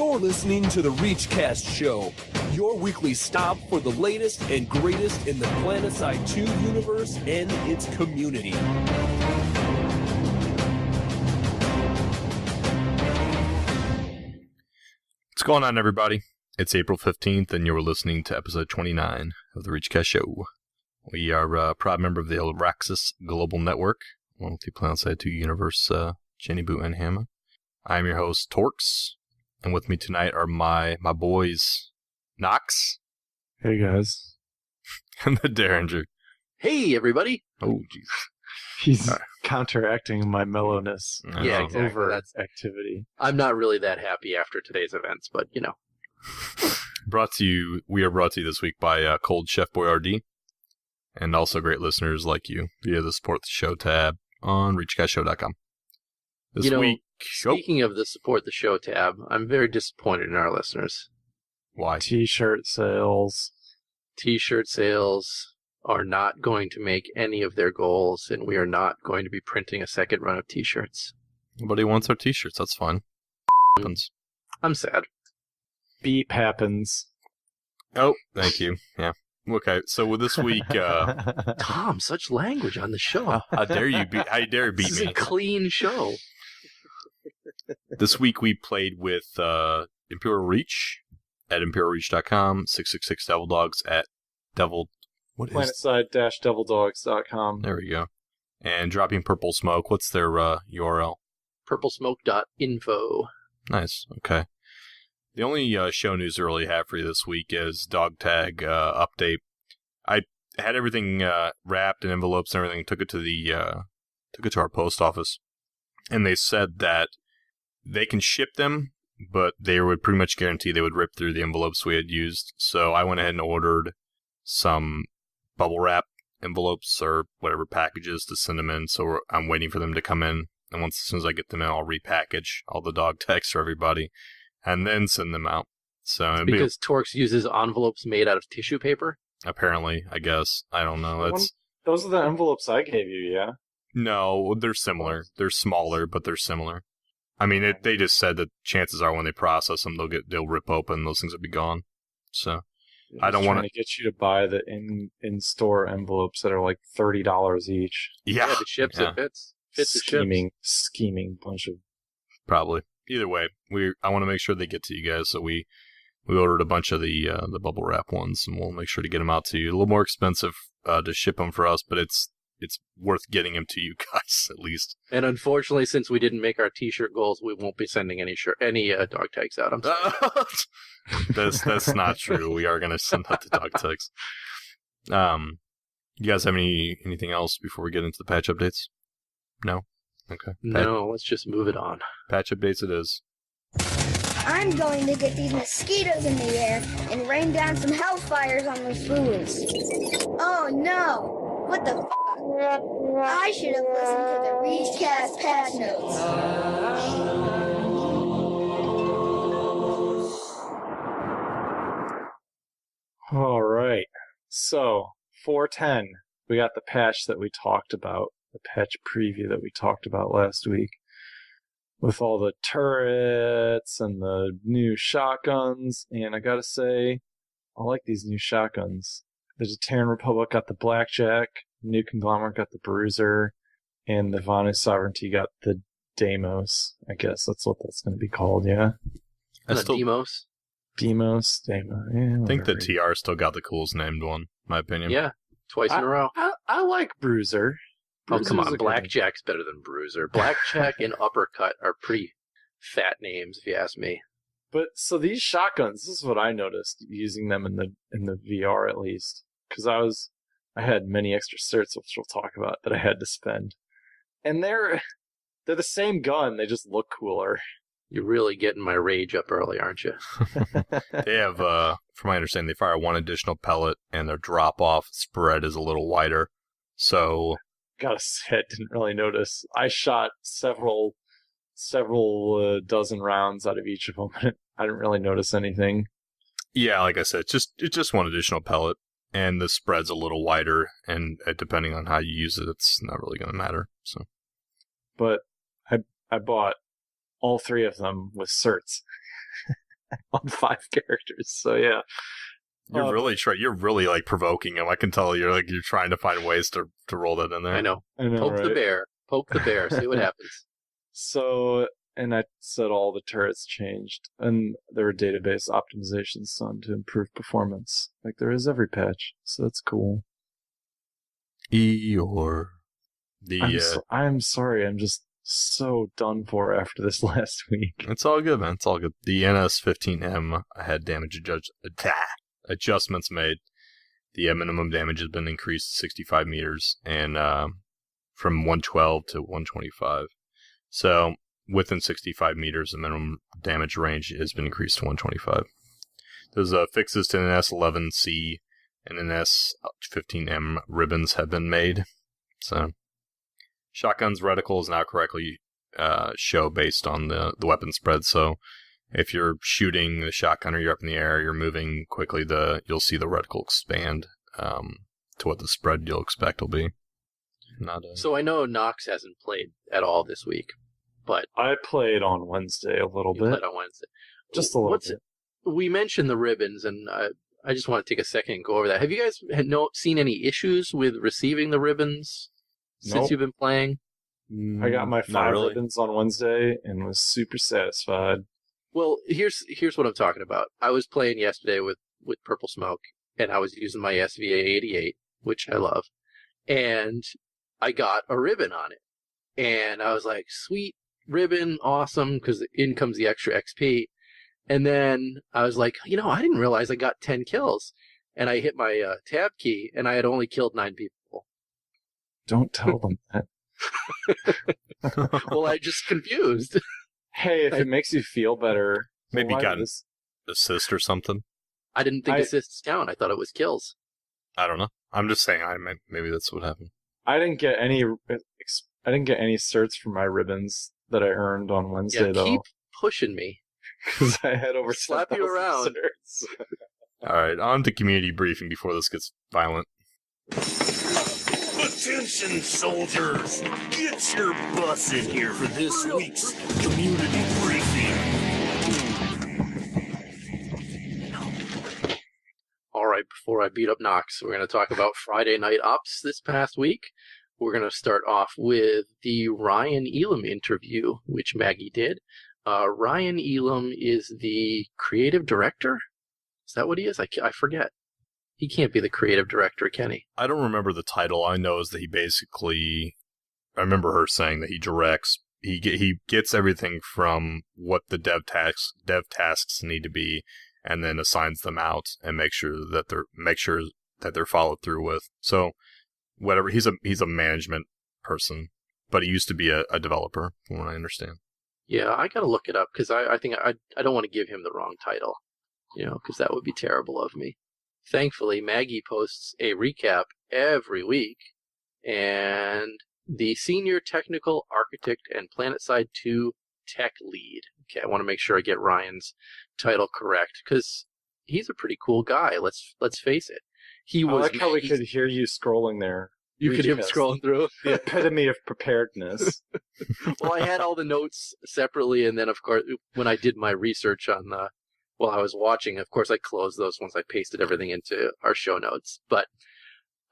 You're listening to the ReachCast show, your weekly stop for the latest and greatest in the PlanetSide 2 universe and its community. What's going on, everybody? It's April 15th, and you're listening to episode 29 of the ReachCast show. We are a proud member of the Alraxis Global Network, along with the PlanetSide 2 universe, Jenny Boo and Hammer. I'm your host, Torx, and with me tonight are my boys, Noxx. Hey, guys. And the Deringer. Hey, everybody. Oh, jeez. He's counteracting my mellowness. Yeah, exactly. Over That's activity. I'm not really that happy after today's events, but you know. We are brought to you this week by Cold Chef Boyardee, and also great listeners like you via the Support the Show tab on ReachCastShow.com. This week, speaking of the Support the Show tab, I'm very disappointed in our listeners. Why? T-shirt sales. T-shirt sales are not going to make any of their goals, and we are not going to be printing a second run of T-shirts. Nobody wants our T-shirts. That's fine. Happens. I'm sad. Beep happens. Oh, thank you. Yeah. Okay, so with this week, Tom, such language on the show. how dare you beat This is me? a clean show. This week we played with Imperial Reach at ImperialReach.com, 666 Devil Dogs at PlanetSide-DevilDogs.com. There we go. And Dropping Purple Smoke. What's their URL? Purplesmoke.info. Nice. Okay. The only show news I really have for you this week is dog tag update. I had everything wrapped in envelopes and everything. Took it to our post office, and they said that they can ship them, but they would pretty much guarantee they would rip through the envelopes we had used. So I went ahead and ordered some bubble wrap envelopes or whatever packages to send them in. So I'm waiting for them to come in, and as soon as I get them in, I'll repackage all the dog tags for everybody, and then send them out. So because Torx uses envelopes made out of tissue paper? Apparently, I guess. I don't know. Those are the envelopes I gave you, yeah? No, they're similar. They're smaller, but they're similar. I mean, they just said that chances are when they process them, they'll rip open, those things will be gone. So I don't want to get you to buy the in-store envelopes that are like $30 each. Yeah, the ships it fits the ships. Scheming bunch of. Probably. Either way, I want to make sure they get to you guys, so we ordered a bunch of the bubble wrap ones, and we'll make sure to get them out to you. A little more expensive to ship them for us, but it's worth getting them to you guys at least. And unfortunately, since we didn't make our T-shirt goals, we won't be sending any dog tags out. I'm sorry. That's not true. We are going to send out the dog tags. You guys have anything else before we get into the patch updates? No. Okay. No, let's just move it on. Patch updates it is. I'm going to get these mosquitoes in the air and rain down some hellfires on those fools. Oh no! What the f***? I should have listened to the ReachCast patch notes. Alright. So, 410. We got the patch that we talked about. The patch preview that we talked about last week, with all the turrets and the new shotguns. And I gotta say, I like these new shotguns. The Terran Republic got the Blackjack, New Conglomerate got the Bruiser, and the Vanu Sovereignty got the Deimos. I guess that's what that's going to be called, yeah? Deimos? Deimos. Yeah, I think the TR still got the coolest named one, in my opinion. Yeah, twice in a row. I like Bruiser. Oh, come on. Blackjack's better than Bruiser. Blackjack and Uppercut are pretty fat names, if you ask me. But, so these shotguns, this is what I noticed, using them in the VR at least. Because I had many extra certs, which we'll talk about, that I had to spend. And they're the same gun, they just look cooler. You're really getting my rage up early, aren't you? They have, from my understanding, they fire one additional pellet, and their drop-off spread is a little wider. So Gotta say, I didn't really notice. I shot several dozen rounds out of each of them. I didn't really notice anything. Yeah, like I said, it's just one additional pellet, and the spread's a little wider, and depending on how you use it, it's not really going to matter. So, but I bought all three of them with certs. on 5 characters. So yeah. You're really like provoking him. I can tell you're trying to find ways to roll that in there. I know. Poke the bear. Poke the bear. See what happens. So, and I said all the turrets changed, and there were database optimizations done to improve performance, like there is every patch. So that's cool. Eeyore. I'm sorry. I'm just so done for after this last week. It's all good, man. It's all good. The NS-15M had damage adjustments made. The minimum damage has been increased to 65 meters, and from 112 to 125. So within 65 meters, the minimum damage range has been increased to 125. There's fixes to an S11C and an S15M ribbons have been made. So shotgun's reticle is now correctly show based on the weapon spread. So if you're shooting the shotgun or you're up in the air, you're moving quickly, you'll see the reticle expand to what the spread you'll expect will be. So I know Noxx hasn't played at all this week, but I played on Wednesday a little bit. Played on Wednesday, just a little bit. We mentioned the ribbons, and I just want to take a second and go over that. Have you guys seen any issues with receiving the ribbons since you've been playing? I got my 5 ribbons on Wednesday and was super satisfied. Well, here's what I'm talking about. I was playing yesterday with Purple Smoke, and I was using my SVA-88, which I love, and I got a ribbon on it. And I was like, sweet ribbon, awesome, because in comes the extra XP. And then I was like, I didn't realize I got 10 kills. And I hit my tab key, and I had only killed 9 people. Don't tell them that. Well, I'm just confused. Hey, if it makes you feel better... Maybe got an assist or something. I didn't think assists count. I thought it was kills. I don't know. I'm just saying, maybe that's what happened. I didn't get any certs for my ribbons that I earned on Wednesday, though. Keep pushing me. Because I had over slap you around. Certs. All right, on to community briefing before this gets violent. Attention, soldiers! Get your butts in here for this week's community briefing. All right, before I beat up Noxx, we're going to talk about Friday Night Ups this past week. We're going to start off with the Ryan Elam interview, which Maggie did. Ryan Elam is the creative director? Is that what he is? I forget. He can't be the creative director, can he? I don't remember the title. I know is that he basically... I remember her saying that he directs... He gets everything from what the dev tasks need to be, and then assigns them out and make sure that they're followed through with. So, whatever. He's a management person, but he used to be a developer, from what I understand. Yeah, I gotta look it up, because I think I don't want to give him the wrong title, because that would be terrible of me. Thankfully, Maggie posts a recap every week, and the Senior Technical Architect and PlanetSide 2 Tech Lead. Okay, I want to make sure I get Ryan's title correct, because he's a pretty cool guy, let's face it. I like how we could hear you scrolling there. You could hear him scrolling through. The epitome of preparedness. Well, I had all the notes separately, and then, of course, when I did my research on while I was watching, of course, I closed those once I pasted everything into our show notes. But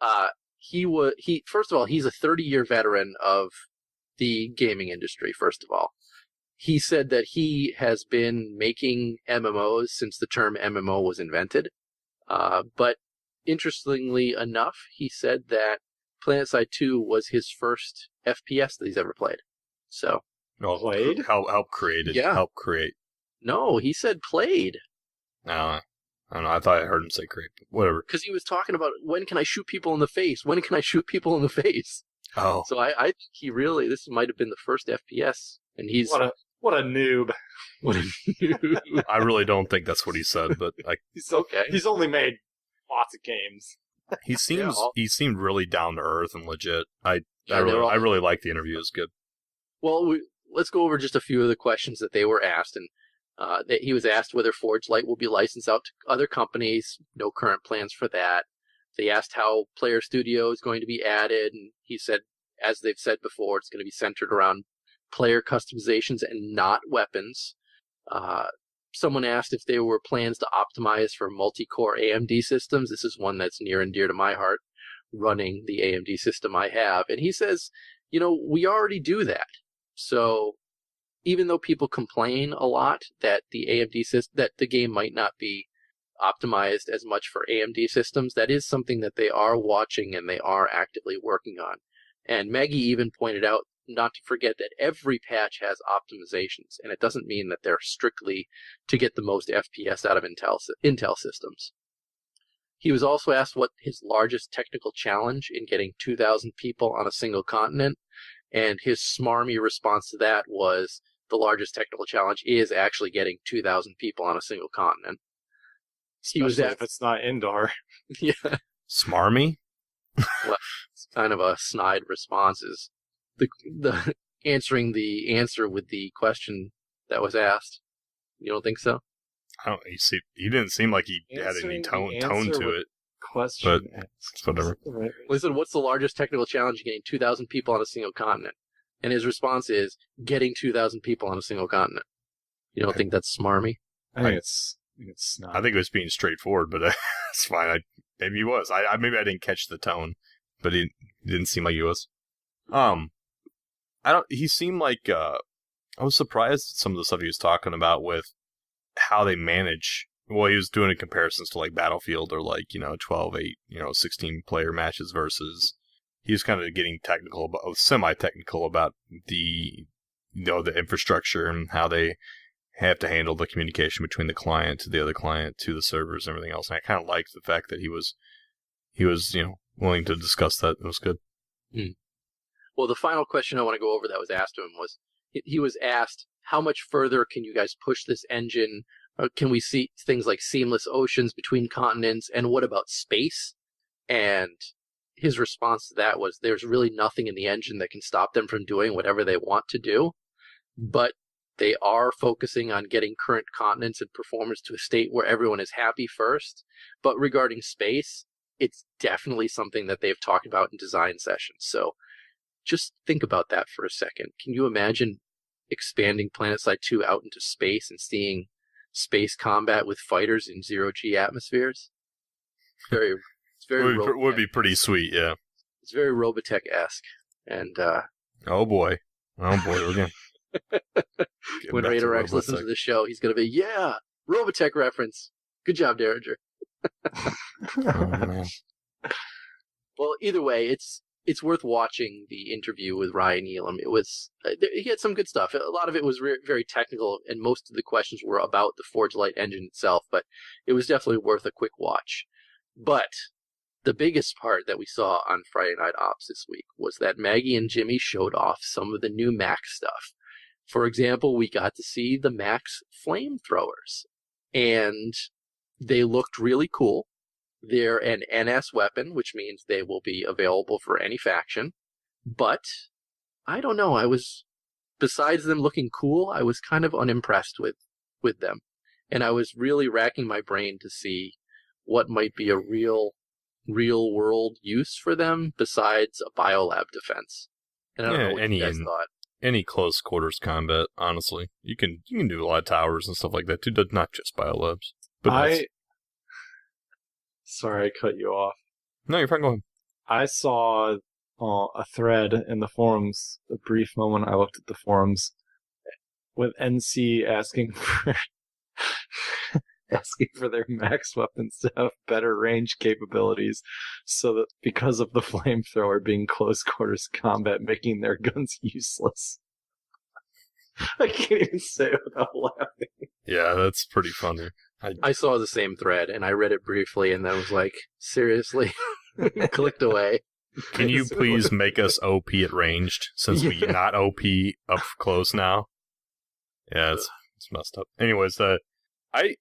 first of all, he's a 30-year veteran of the gaming industry, first of all. He said that he has been making MMOs since the term MMO was invented. But interestingly enough, he said that PlanetSide 2 was his first FPS that he's ever played. So, played? Help created. Yeah. Help create. No, he said played. No, I don't know. I thought I heard him say create. Whatever. Because he was talking about, when can I shoot people in the face? When can I shoot people in the face? Oh. So I think this might have been the first FPS. And he's... What a noob. What a noob. I really don't think that's what he said, but He's okay. He's only made lots of games. He seemed really down to earth and legit. I really like the interview. It was good. Well, let's go over just a few of the questions that they were asked, and that he was asked whether Forge Light will be licensed out to other companies. No current plans for that. They asked how Player Studio is going to be added, and he said, as they've said before, it's going to be centered around player customizations and not weapons. someone asked if there were plans to optimize for multi-core AMD systems. This is one that's near and dear to my heart, running the AMD system I have. And he says, we already do that. So even though people complain a lot that the AMD system, that the game might not be optimized as much for AMD systems, that is something that they are watching and they are actively working on. And Maggie even pointed out not to forget that every patch has optimizations, and it doesn't mean that they're strictly to get the most FPS out of Intel systems. He was also asked what his largest technical challenge in getting 2,000 people on a single continent, and his smarmy response to that was the largest technical challenge is actually getting 2,000 people on a single continent. Especially if it's not indoor. Yeah. Smarmy? Well, it's kind of a snide response. Is the answering the answer with the question that was asked. You don't think so? I don't. He didn't seem like he had any tone to it. Question. But it's whatever. Listen, what's the largest technical challenge in getting 2,000 people on a single continent? And his response is getting 2,000 people on a single continent. You don't think that's smarmy? I think it's not. I think it was being straightforward, but it's fine. Maybe he was. Maybe I didn't catch the tone, but he didn't seem like he was. He seemed like I was surprised at some of the stuff he was talking about with how they manage. Well, he was doing comparisons to like Battlefield or like 12-8, 16 player matches versus. He was kind of getting semi-technical about the the infrastructure and how they have to handle the communication between the client to the other client to the servers and everything else. And I kind of liked the fact that he was willing to discuss that. It was good. Well, the final question I want to go over that was asked to him was, he was asked, how much further can you guys push this engine? Can we see things like seamless oceans between continents? And what about space? And his response to that was, there's really nothing in the engine that can stop them from doing whatever they want to do. But they are focusing on getting current continents and performance to a state where everyone is happy first. But regarding space, it's definitely something that they've talked about in design sessions. So just think about that for a second. Can you imagine expanding PlanetSide 2 out into space and seeing space combat with fighters in zero-G atmospheres? It's very would be pretty sweet, yeah. It's very Robotech-esque. And oh boy, we're getting when Raider X listens to the show, he's going to be, yeah, Robotech reference. Good job, Deringer. Oh, man. Well, either way, it's worth watching the interview with Ryan Elam. It was he had some good stuff. A lot of it was very technical, and most of the questions were about the Forge Light engine itself, but it was definitely worth a quick watch. But the biggest part that we saw on Friday Night Ops this week was that Maggie and Jimmy showed off some of the new Max stuff. For example, we got to see the Max flamethrowers, and they looked really cool. They're an NS weapon, which means they will be available for any faction. But I don't know, besides them looking cool, I was kind of unimpressed with them. And I was really racking my brain to see what might be a real world use for them besides a biolab defense. And I don't know what you guys thought. Any close quarters combat, honestly. You can do a lot of towers and stuff like that too, not just biolabs. But sorry, I cut you off. No, you're fine, go ahead. I saw a thread in the forums, a brief moment I looked at the forums, with NC asking for their max weapons to have better range capabilities, so that because of the flamethrower being close quarters combat, making their guns useless. I can't even say it without laughing. Yeah, that's pretty funny. I saw the same thread, and I read it briefly, and then was like, seriously? Clicked away. Can you please make us OP at ranged, since we're not OP up close now? Yeah, it's messed up. Anyways, I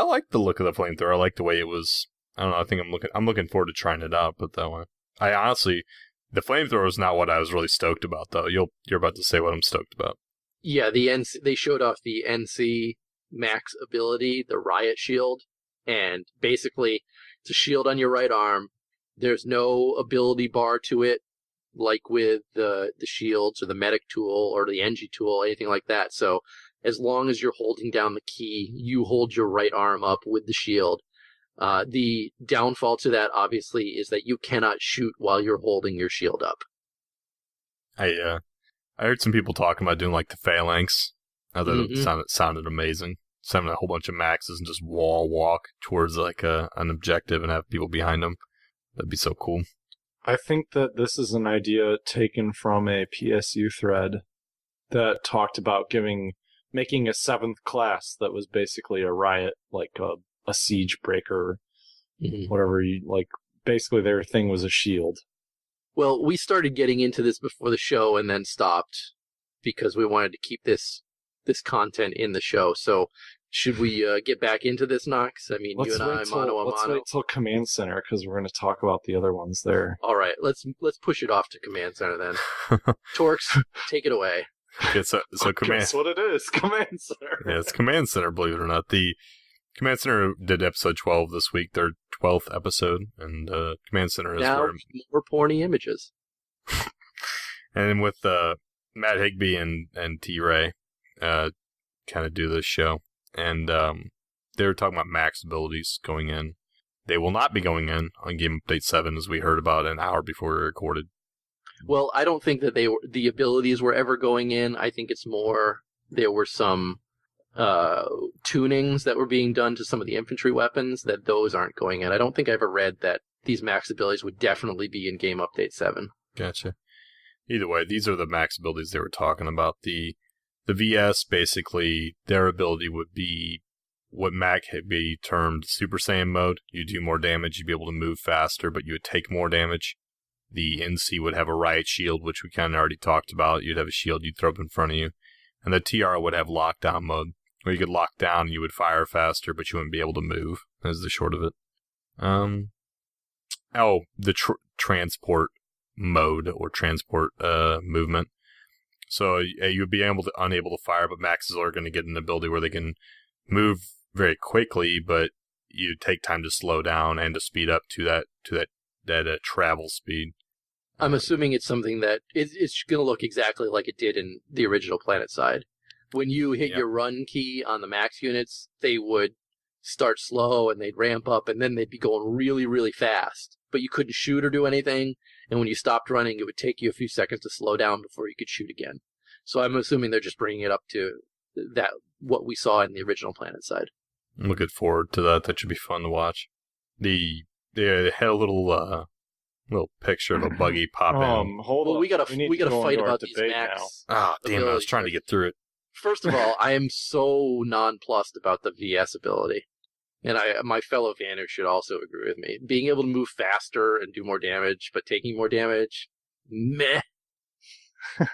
like the look of the flamethrower. I like the way it was. I don't know. I think I'm looking forward to trying it out. But that way, I honestly, the flamethrower is not what I was really stoked about, though. You're about to say what I'm stoked about. Yeah, they showed off the NC Max ability, the Riot Shield, and basically it's a shield on your right arm. There's no ability bar to it, like with the shields or the medic tool or the NG tool, anything like that. So as long as you're holding down the key, you hold your right arm up with the shield. The downfall to that, obviously, is that you cannot shoot while you're holding your shield up. I heard some people talking about doing like the phalanx. I thought it sounded amazing. Sending a whole bunch of maxes and just wall walk towards like an objective and have people behind them. That'd be so cool. I think that this is an idea taken from a PSU thread that talked about making a 7th class that was basically a riot, like a siege breaker, whatever you like. Basically, their thing was a shield. Well, we started getting into this before the show and then stopped because we wanted to keep this content in the show. So should we get back into this, Noxx? I mean, you and I, mano a mano. Let's wait till Command Center because we're going to talk about the other ones there. All right, let's push it off to Command Center then. Torx, take it away. Okay, so Command. Guess what it is? Command Center. Yeah, it's Command Center. Believe it or not, the Command Center did episode 12 this week, their 12th episode, and Command Center is now more porny images. And with Matt Higbee and T-Ray, kind of do this show, and they were talking about max abilities going in. They will not be going in on Game Update 7, as we heard about an hour before we recorded. Well, I don't think that the abilities were ever going in. I think it's more there were some tunings that were being done to some of the infantry weapons that those aren't going in. I don't think I ever read that these max abilities would definitely be in Game Update 7. Gotcha. Either way, these are the max abilities they were talking about. The VS, basically, their ability would be what Mac had be termed Super Saiyan mode. You do more damage, you'd be able to move faster, but you would take more damage. The NC would have a riot shield, which we kind of already talked about. You'd have a shield you'd throw up in front of you. And the TR would have lockdown mode, where you could lock down and you would fire faster, but you wouldn't be able to move, is the short of it. The transport mode, or transport movement. So you'd be unable to fire, but maxes are going to get an ability where they can move very quickly, but you take time to slow down and to speed up to that travel speed. I'm assuming it's something that it's going to look exactly like it did in the original Planet Side. When you hit your run key on the max units, they would start slow and they'd ramp up, and then they'd be going really, really fast. But you couldn't shoot or do anything, and when you stopped running, it would take you a few seconds to slow down before you could shoot again. So I'm assuming they're just bringing it up to what we saw in the original Planet Side. I'm looking forward to that. That should be fun to watch. They had a little picture of a buggy pop in. Hold on. We gotta fight about these max. Ah, damn it! I was trying to get through it. First of all, I am so nonplussed about the VS ability, and my fellow Vanner should also agree with me. Being able to move faster and do more damage, but taking more damage, meh. That's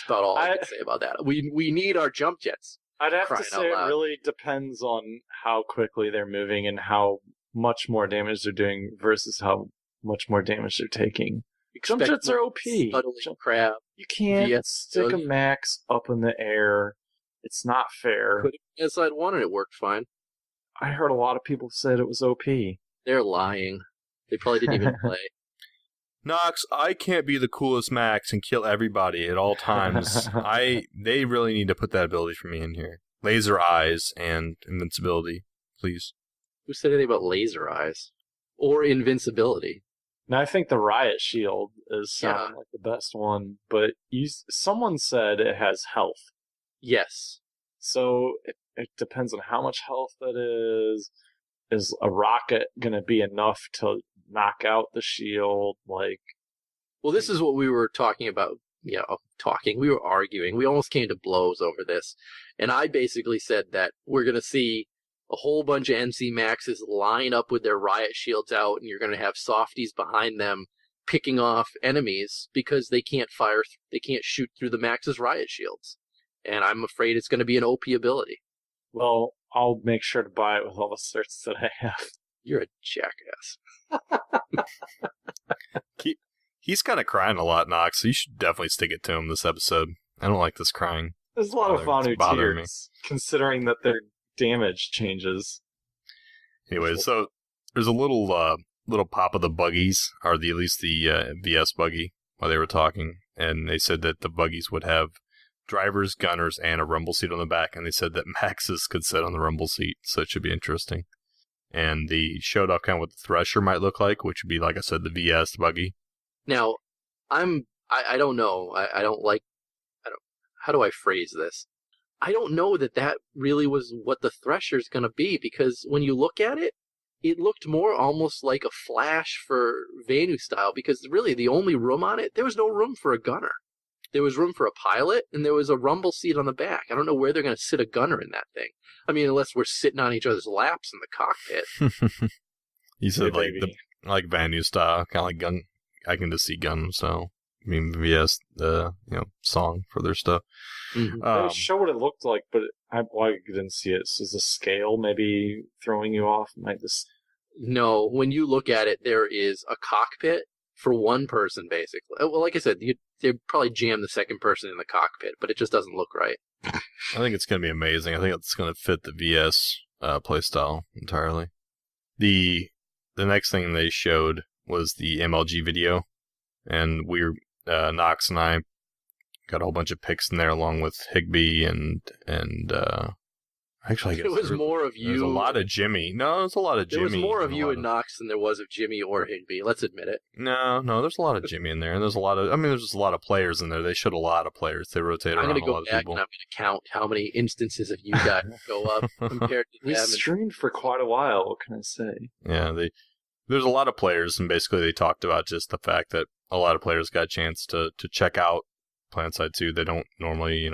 about all I can say about that. We need our jump jets. I'd have to say it really depends on how quickly they're moving and how much more damage they're doing versus how much more damage they're taking. Jump jets are OP. Crab. You can't stick a max up in the air. It's not fair. Put it inside one and it worked fine. I heard a lot of people said it was OP. They're lying. They probably didn't even play. Noxx, I can't be the coolest max and kill everybody at all times. They really need to put that ability for me in here. Laser eyes and invincibility, please. Who said anything about laser eyes? Or invincibility? Now, I think the riot shield is sounding like the best one, but someone said it has health. Yes. So it depends on how much health that is. Is a rocket going to be enough to knock out the shield? Well, this is what we were talking about. We were arguing. We almost came to blows over this. And I basically said that we're going to see a whole bunch of NC Maxes line up with their riot shields out, and you're going to have softies behind them picking off enemies because they can't shoot through the Max's riot shields. And I'm afraid it's going to be an OP ability. Well, I'll make sure to buy it with all the certs that I have. You're a jackass. He's kind of crying a lot, Noxx, so you should definitely stick it to him this episode. I don't like this crying. There's a lot of Vanu tears, considering that their damage changes. Anyway, so there's a little pop of the buggies, or at least the VS buggy, while they were talking, and they said that the buggies would have drivers, gunners, and a rumble seat on the back, and they said that Maxes could sit on the rumble seat, so it should be interesting. And they showed off kind of what the Thresher might look like, which would be, like I said, the VS buggy. Now, I don't know. How do I phrase this? I don't know that really was what the Thresher's going to be, because when you look at it, it looked more almost like a Flash for Vanu style, because really the only room on it, there was no room for a gunner. There was room for a pilot, and there was a rumble seat on the back. I don't know where they're going to sit a gunner in that thing. I mean, unless we're sitting on each other's laps in the cockpit. You said like Vanu style, kind of like gun. I can just see gun style. I mean, VS, the song for their stuff. Mm-hmm. They show what it looked like, but I didn't see it. So is the scale maybe throwing you off? No, when you look at it, there is a cockpit for one person, basically. Well, like I said, they probably jam the second person in the cockpit, but it just doesn't look right. I think it's going to be amazing. I think it's going to fit the VS playstyle entirely. The next thing they showed was the MLG video, and Noxx and I got a whole bunch of pics in there along with Higby and actually I guess it was more of you. There's a lot of Jimmy. No, there's a lot of Jimmy. There was more of you and Noxx than there was of Jimmy or Higby. Let's admit it. No, there's a lot of Jimmy in there, and there's just a lot of players in there. They showed a lot of players. They rotate around a lot of people. I'm going to go back and I'm going to count how many instances of you guys go up compared to we them. We streamed for quite a while. What can I say? Yeah, there's a lot of players, and basically they talked about just the fact that a lot of players got a chance to check out PlanetSide 2. They don't normally,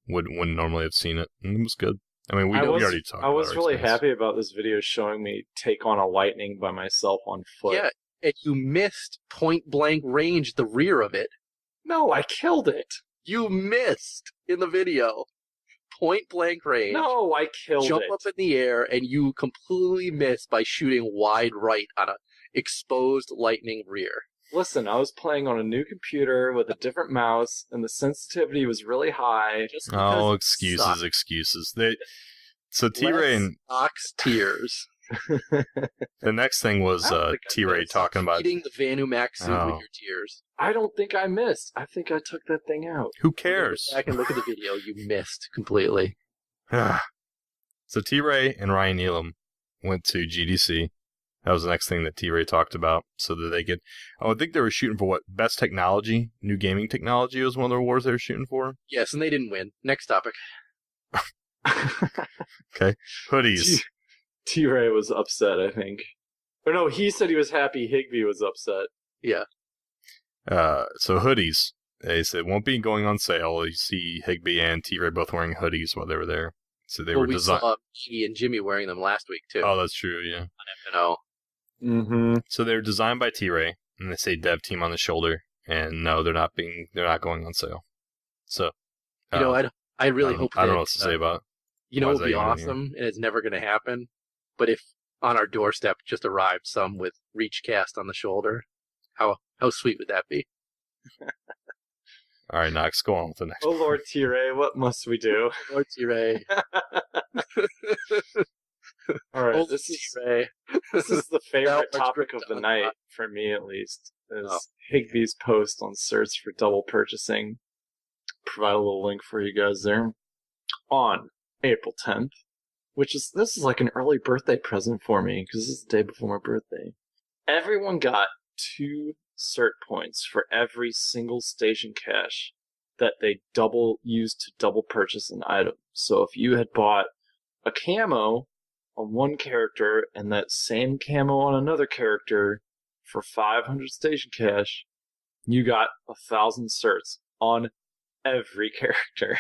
wouldn't normally have seen it, and it was good. I mean, we already talked about it. I was really happy about this video showing me take on a lightning by myself on foot. Yeah, and you missed point-blank range the rear of it. No, I killed it. You missed in the video. Point-blank range. No, I killed it. Jump up in the air, and you completely missed by shooting wide right on an exposed lightning rear. Listen, I was playing on a new computer with a different mouse, and the sensitivity was really high. Oh, excuses. So T-Ray and Noxx tears. The next thing was T-Ray talking about eating the Vanu Max suit with your tears. I don't think I missed. I think I took that thing out. Who cares? Go back and look at the video. You missed completely. So T-Ray and Ryan Needham went to GDC. That was the next thing that T-Ray talked about, so that they could... I think they were shooting for what? Best technology? New gaming technology was one of the awards they were shooting for? Yes, and they didn't win. Next topic. Okay. Hoodies. T-Ray was upset, I think. Or no, he said he was happy. Higby was upset. Yeah. So hoodies. They said won't be going on sale. You see Higby and T-Ray both wearing hoodies while they were there. So they were designed... saw Iggy and Jimmy wearing them last week, too. Oh, that's true, yeah. Mm-hmm. So they were designed by T-Ray, and they say dev team on the shoulder, and no, they're not going on sale. So, I really hope I don't know what to say about it. It would be awesome, and it's never going to happen. But if on our doorstep just arrived some with ReachCast on the shoulder, how sweet would that be? All right, Noxx, go on with the next. Oh, Lord T-Ray, what must we do? Lord T-Ray. All right, this is the favorite topic of the night, for me at least, is Higby's post on certs for double purchasing. Provide a little link for you guys there. On April 10th, this is like an early birthday present for me, because this is the day before my birthday. Everyone got 2 cert points for every single station cache that they used to double purchase an item. So if you had bought a camo on one character and that same camo on another character for 500 station cache, you got 1,000 certs on every character.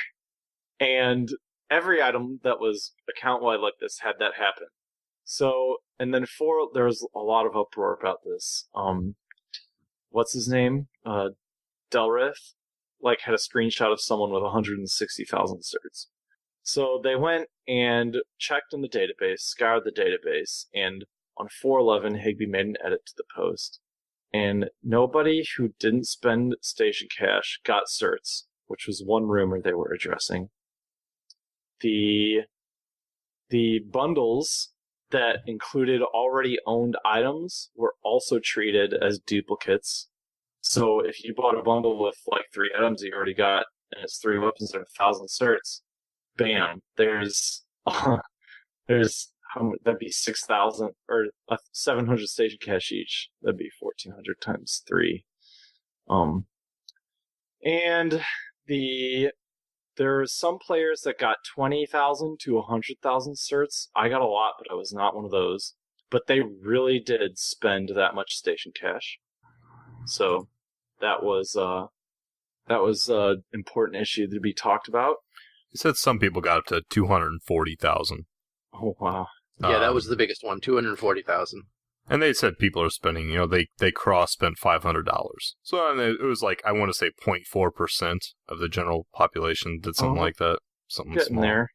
And every item that was account-wide like this had that happen. So, and then there was a lot of uproar about this. What's his name? Delrith, had a screenshot of someone with 160,000 certs. So they went and checked in the database, scoured the database, and on 4/11, Higby made an edit to the post. And nobody who didn't spend station cash got certs, which was one rumor they were addressing. The bundles that included already owned items were also treated as duplicates. So if you bought a bundle with 3 items that you already got, and it's 3 weapons and 1,000 certs, bam, there's how much, that'd be 6,000 or 700 station cash each. That'd be 1,400 times 3. And there are some players that got 20,000 to 100,000 certs. I got a lot, but I was not one of those. But they really did spend that much station cash. So that was an important issue to be talked about. He said some people got up to 240,000. Oh wow! Yeah, that was the biggest one, 240,000. And they said people are spending, they cross-spent $500. So it was like, I want to say 0.4% of the general population did something like that. Something Getting small. there.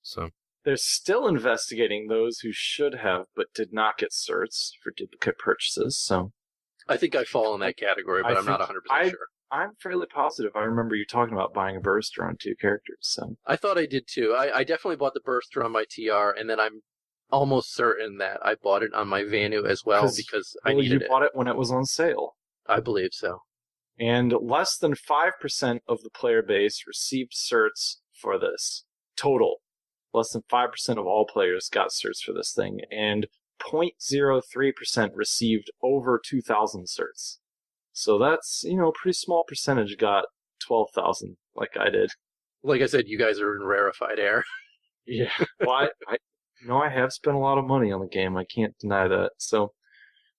So They're still investigating those who should have but did not get certs for duplicate purchases. So I think I fall in that category, but I'm not 100% sure. I'm fairly positive. I remember you talking about buying a burster on 2 characters. So I thought I did too. I definitely bought the burster on my TR, and then I'm almost certain that I bought it on my Vanu as well because I needed it. You bought it when it was on sale. I believe so. And less than 5% of the player base received certs for this. Total. Less than 5% of all players got certs for this thing. And 0.03% received over 2,000 certs. So that's, a pretty small percentage got 12,000 like I did. Like I said, you guys are in rarefied air. Yeah. Well, I have spent a lot of money on the game. I can't deny that. So,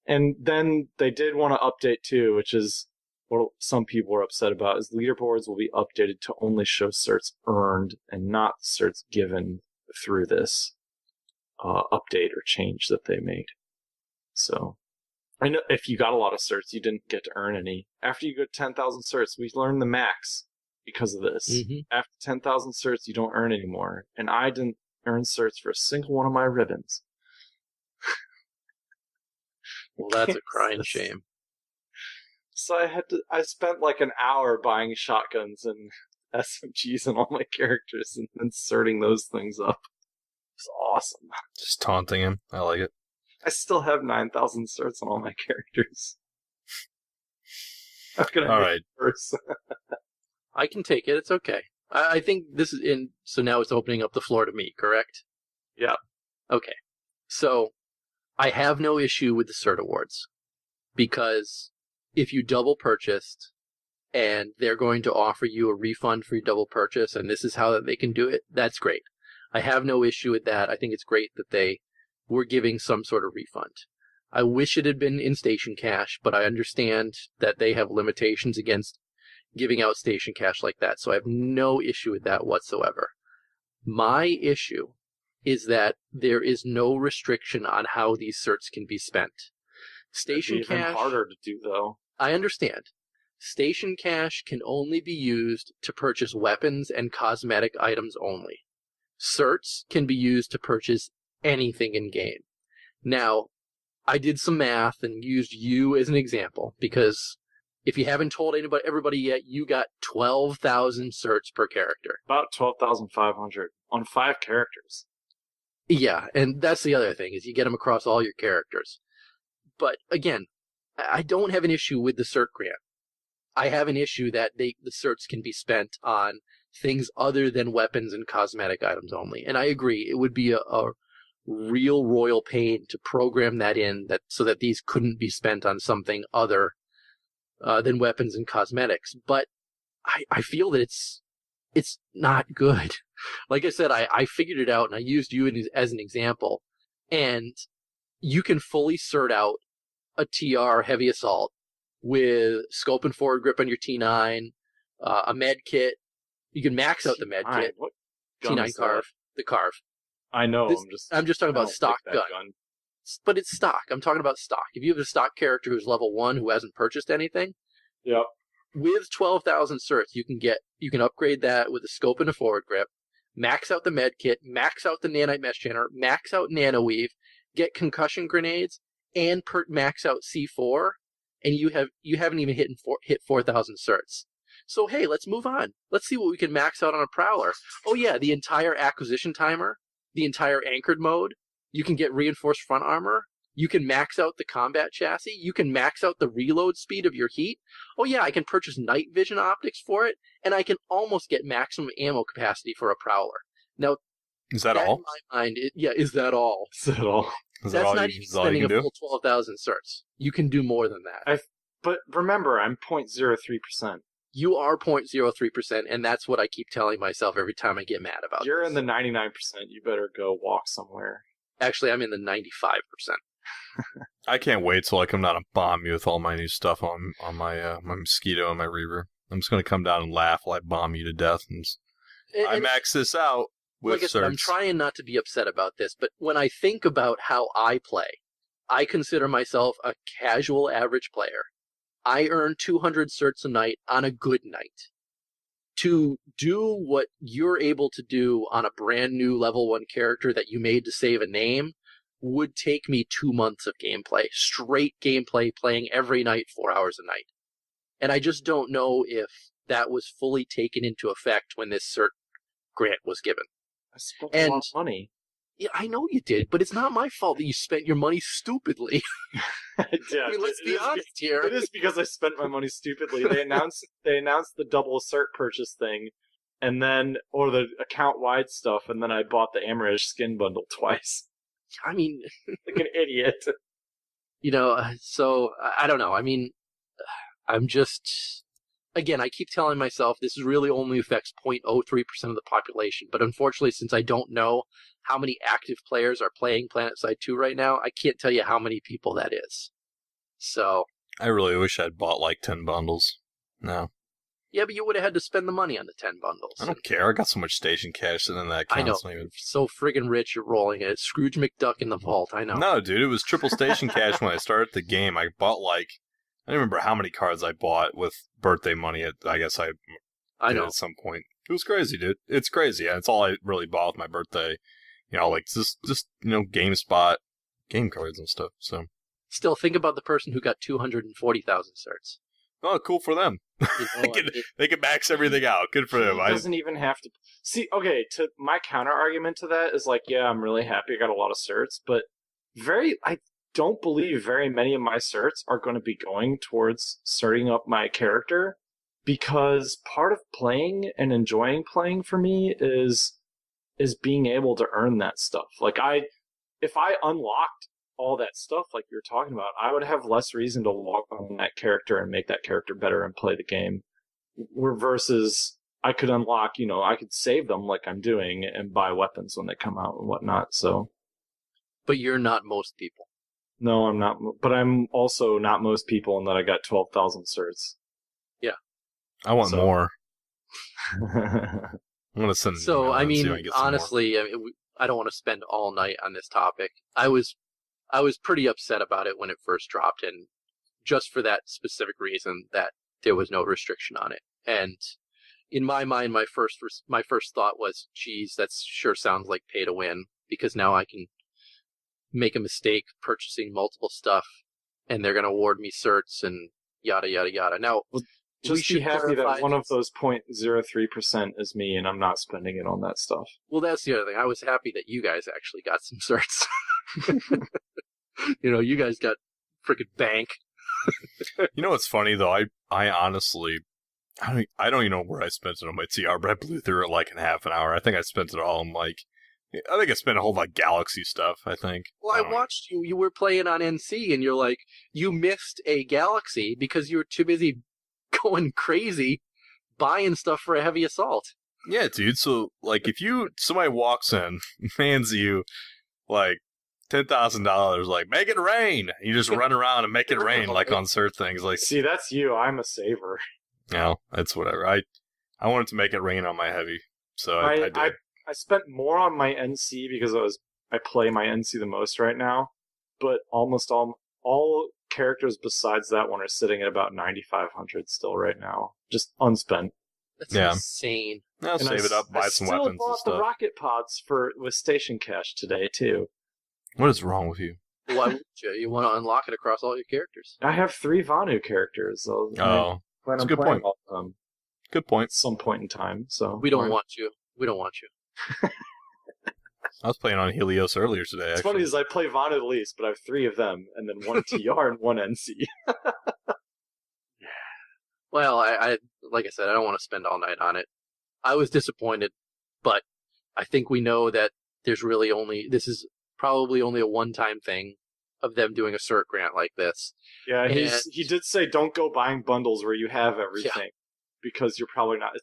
and then they did want to update too, which is what some people are upset about, is leaderboards will be updated to only show certs earned and not certs given through this update or change that they made. So, I know if you got a lot of certs, you didn't get to earn any. After you get 10,000 certs, we learned the max because of this. Mm-hmm. After 10,000 certs, you don't earn anymore. And I didn't earn certs for a single one of my ribbons. Well, that's a crying shame. So I spent like an hour buying shotguns and SMGs on all my characters and inserting those things up. It's awesome. just taunting him. I like it. I still have 9,000 certs on all my characters. I'm gonna All make right. it worse. I can take it. It's okay. I think this is in. So now it's opening up the floor to me, correct? Yeah. Okay. So I have no issue with the cert awards because if you double purchased and they're going to offer you a refund for your double purchase and this is how they can do it, that's great. I have no issue with that. I think it's great that they were giving some sort of refund. I wish it had been in station cash, but I understand that they have limitations against giving out station cash like that, so I have no issue with that whatsoever. My issue is that there is no restriction on how these certs can be spent. Station It'd be even cash, harder to do, though. I understand. Station cash can only be used to purchase weapons and cosmetic items only. Certs can be used to purchase anything in game. Now, I did some math and used you as an example because if you haven't told everybody yet, you got 12,000 certs per character. About 12,500 on 5 characters. Yeah, and that's the other thing, is you get them across all your characters. But again, I don't have an issue with the cert grant. I have an issue that the certs can be spent on things other than weapons and cosmetic items only. And I agree, it would be a real royal pain to program that in so that these couldn't be spent on something other than weapons and cosmetics. But I feel that it's not good. Like I said, I figured it out and I used you as an example. And you can fully cert out a TR heavy assault with scope and forward grip on your T9, a med kit. You can max out the med kit. What gun T9 is carve, the carve. I know. I'm just talking about stock gun. But it's stock. I'm talking about stock. If you have a stock character who's level 1 who hasn't purchased anything, Yep. with 12,000 certs, you can upgrade that with a scope and a forward grip, max out the med kit, max out the nanite mesh channel, max out nano weave, get concussion grenades, and max out C4, and you haven't even hit 4,000 certs. So hey, let's move on. Let's see what we can max out on a prowler. Oh yeah, the entire acquisition timer, the entire anchored mode. You can get reinforced front armor. You can max out the combat chassis. You can max out the reload speed of your heat. Oh yeah, I can purchase night vision optics for it, and I can almost get maximum ammo capacity for a Prowler. Now, Is that all? in my mind, is that all? Is that all? Is that That's all not you, even is all you spending can a do? full 12,000 certs. You can do more than that. But remember, I'm 0.03%. You are 0.03%, and that's what I keep telling myself every time I get mad about You're this. in the 99%. You better go walk somewhere. Actually, I'm in the 95%. I can't wait till I come down and bomb you with all my new stuff on my my Mosquito and my Reaver. I'm just going to come down and laugh while I bomb you to death. I max this out with like I said, I'm certs. trying not to be upset about this, but when I think about how I play, I consider myself a casual average player. I earn 200 certs a night on a good night. To do what you're able to do on a brand new level 1 character that you made to save a name would take me 2 months of gameplay, straight gameplay, playing every night, 4 hours a night. And I just don't know if that was fully taken into effect when this cert grant was given. I spent a lot of money. Yeah, I know you did, but it's not my fault that you spent your money stupidly. Yeah, I mean, let's be honest here. It is because I spent my money stupidly. They announced the double cert purchase thing, and then or the account wide stuff, and then I bought the Amrish skin bundle twice. I mean, Like an idiot. So I don't know. I mean, I'm just, again, I keep telling myself this really only affects 0.03% of the population. But unfortunately, since I don't know how many active players are playing PlanetSide 2 right now, I can't tell you how many people that is. So. I really wish I'd bought like 10 bundles. No. Yeah, but you would have had to spend the money on the 10 bundles. I don't care. I got so much station cash in that account. I know. It's not even... So friggin' rich you're rolling it. Scrooge McDuck in the vault, I know. No, dude, it was triple station cash when I started the game. I bought like, I don't remember how many cards I bought with birthday money. I guess I know. at some point. It was crazy, dude. It's crazy. Yeah, it's all I really bought with my birthday. Like just GameSpot game cards and stuff. So still, think about the person who got 240,000 certs. Oh, cool for them. They can max everything out. Good for them. He doesn't even have to. See, okay, to my counter argument to that is like, yeah, I'm really happy I got a lot of certs, but I don't believe very many of my certs are going to be going towards starting up my character, because part of playing and enjoying playing for me is being able to earn that stuff. Like if I unlocked all that stuff like you were talking about, I would have less reason to log on that character and make that character better and play the game. Versus I could unlock, I could save them like I'm doing and buy weapons when they come out and whatnot. So, but you're not most people. No, I'm not. But I'm also not most people in that I got 12,000 certs. Yeah, I want more. I'm gonna send. So I mean, honestly, more. I don't want to spend all night on this topic. I was pretty upset about it when it first dropped, and just for that specific reason that there was no restriction on it. And in my mind, my first thought was, geez, that sure sounds like pay to win, because now I can make a mistake purchasing multiple stuff, and they're going to award me certs and yada, yada, yada. Now, just be happy that one of those 0.03% is me, and I'm not spending it on that stuff. Well, that's the other thing. I was happy that you guys actually got some certs. You guys got freaking bank. You know what's funny though? I honestly, I don't even know where I spent it on my TR, but I blew through it like in half an hour. I think I spent it all on I spent a whole lot of Galaxy stuff, I think. Well, I watched you. You were playing on NC, and you're like, you missed a Galaxy because you were too busy going crazy buying stuff for a heavy assault. Yeah, dude. So, like, if somebody walks in, hands you, like, $10,000, like, make it rain. You just run around and make it rain, like, on certain things. Like, see, that's you. I'm a saver. That's whatever. I wanted to make it rain on my heavy, so I did. I spent more on my NC because I play my NC the most right now, but almost all characters besides that one are sitting at about 9,500 still right now, just unspent. That's insane. I'll save it up, buy some weapons and stuff. I still bought the rocket pods with station cash today too. What is wrong with you? Why would you? You want to unlock it across all your characters. I have 3 Vanu characters. So that's a good point. All of them good point. at some point in time. So we don't want you. We don't want you. I was playing on Helios earlier today, It's actually. funny is I play Vanu the least, but I have 3 of them, and then 1 TR and 1 NC. Well, I like I said, I don't want to spend all night on it. I was disappointed, but I think we know that this is probably only a one-time thing of them doing a cert grant like this. Yeah, he did say don't go buying bundles where you have everything, because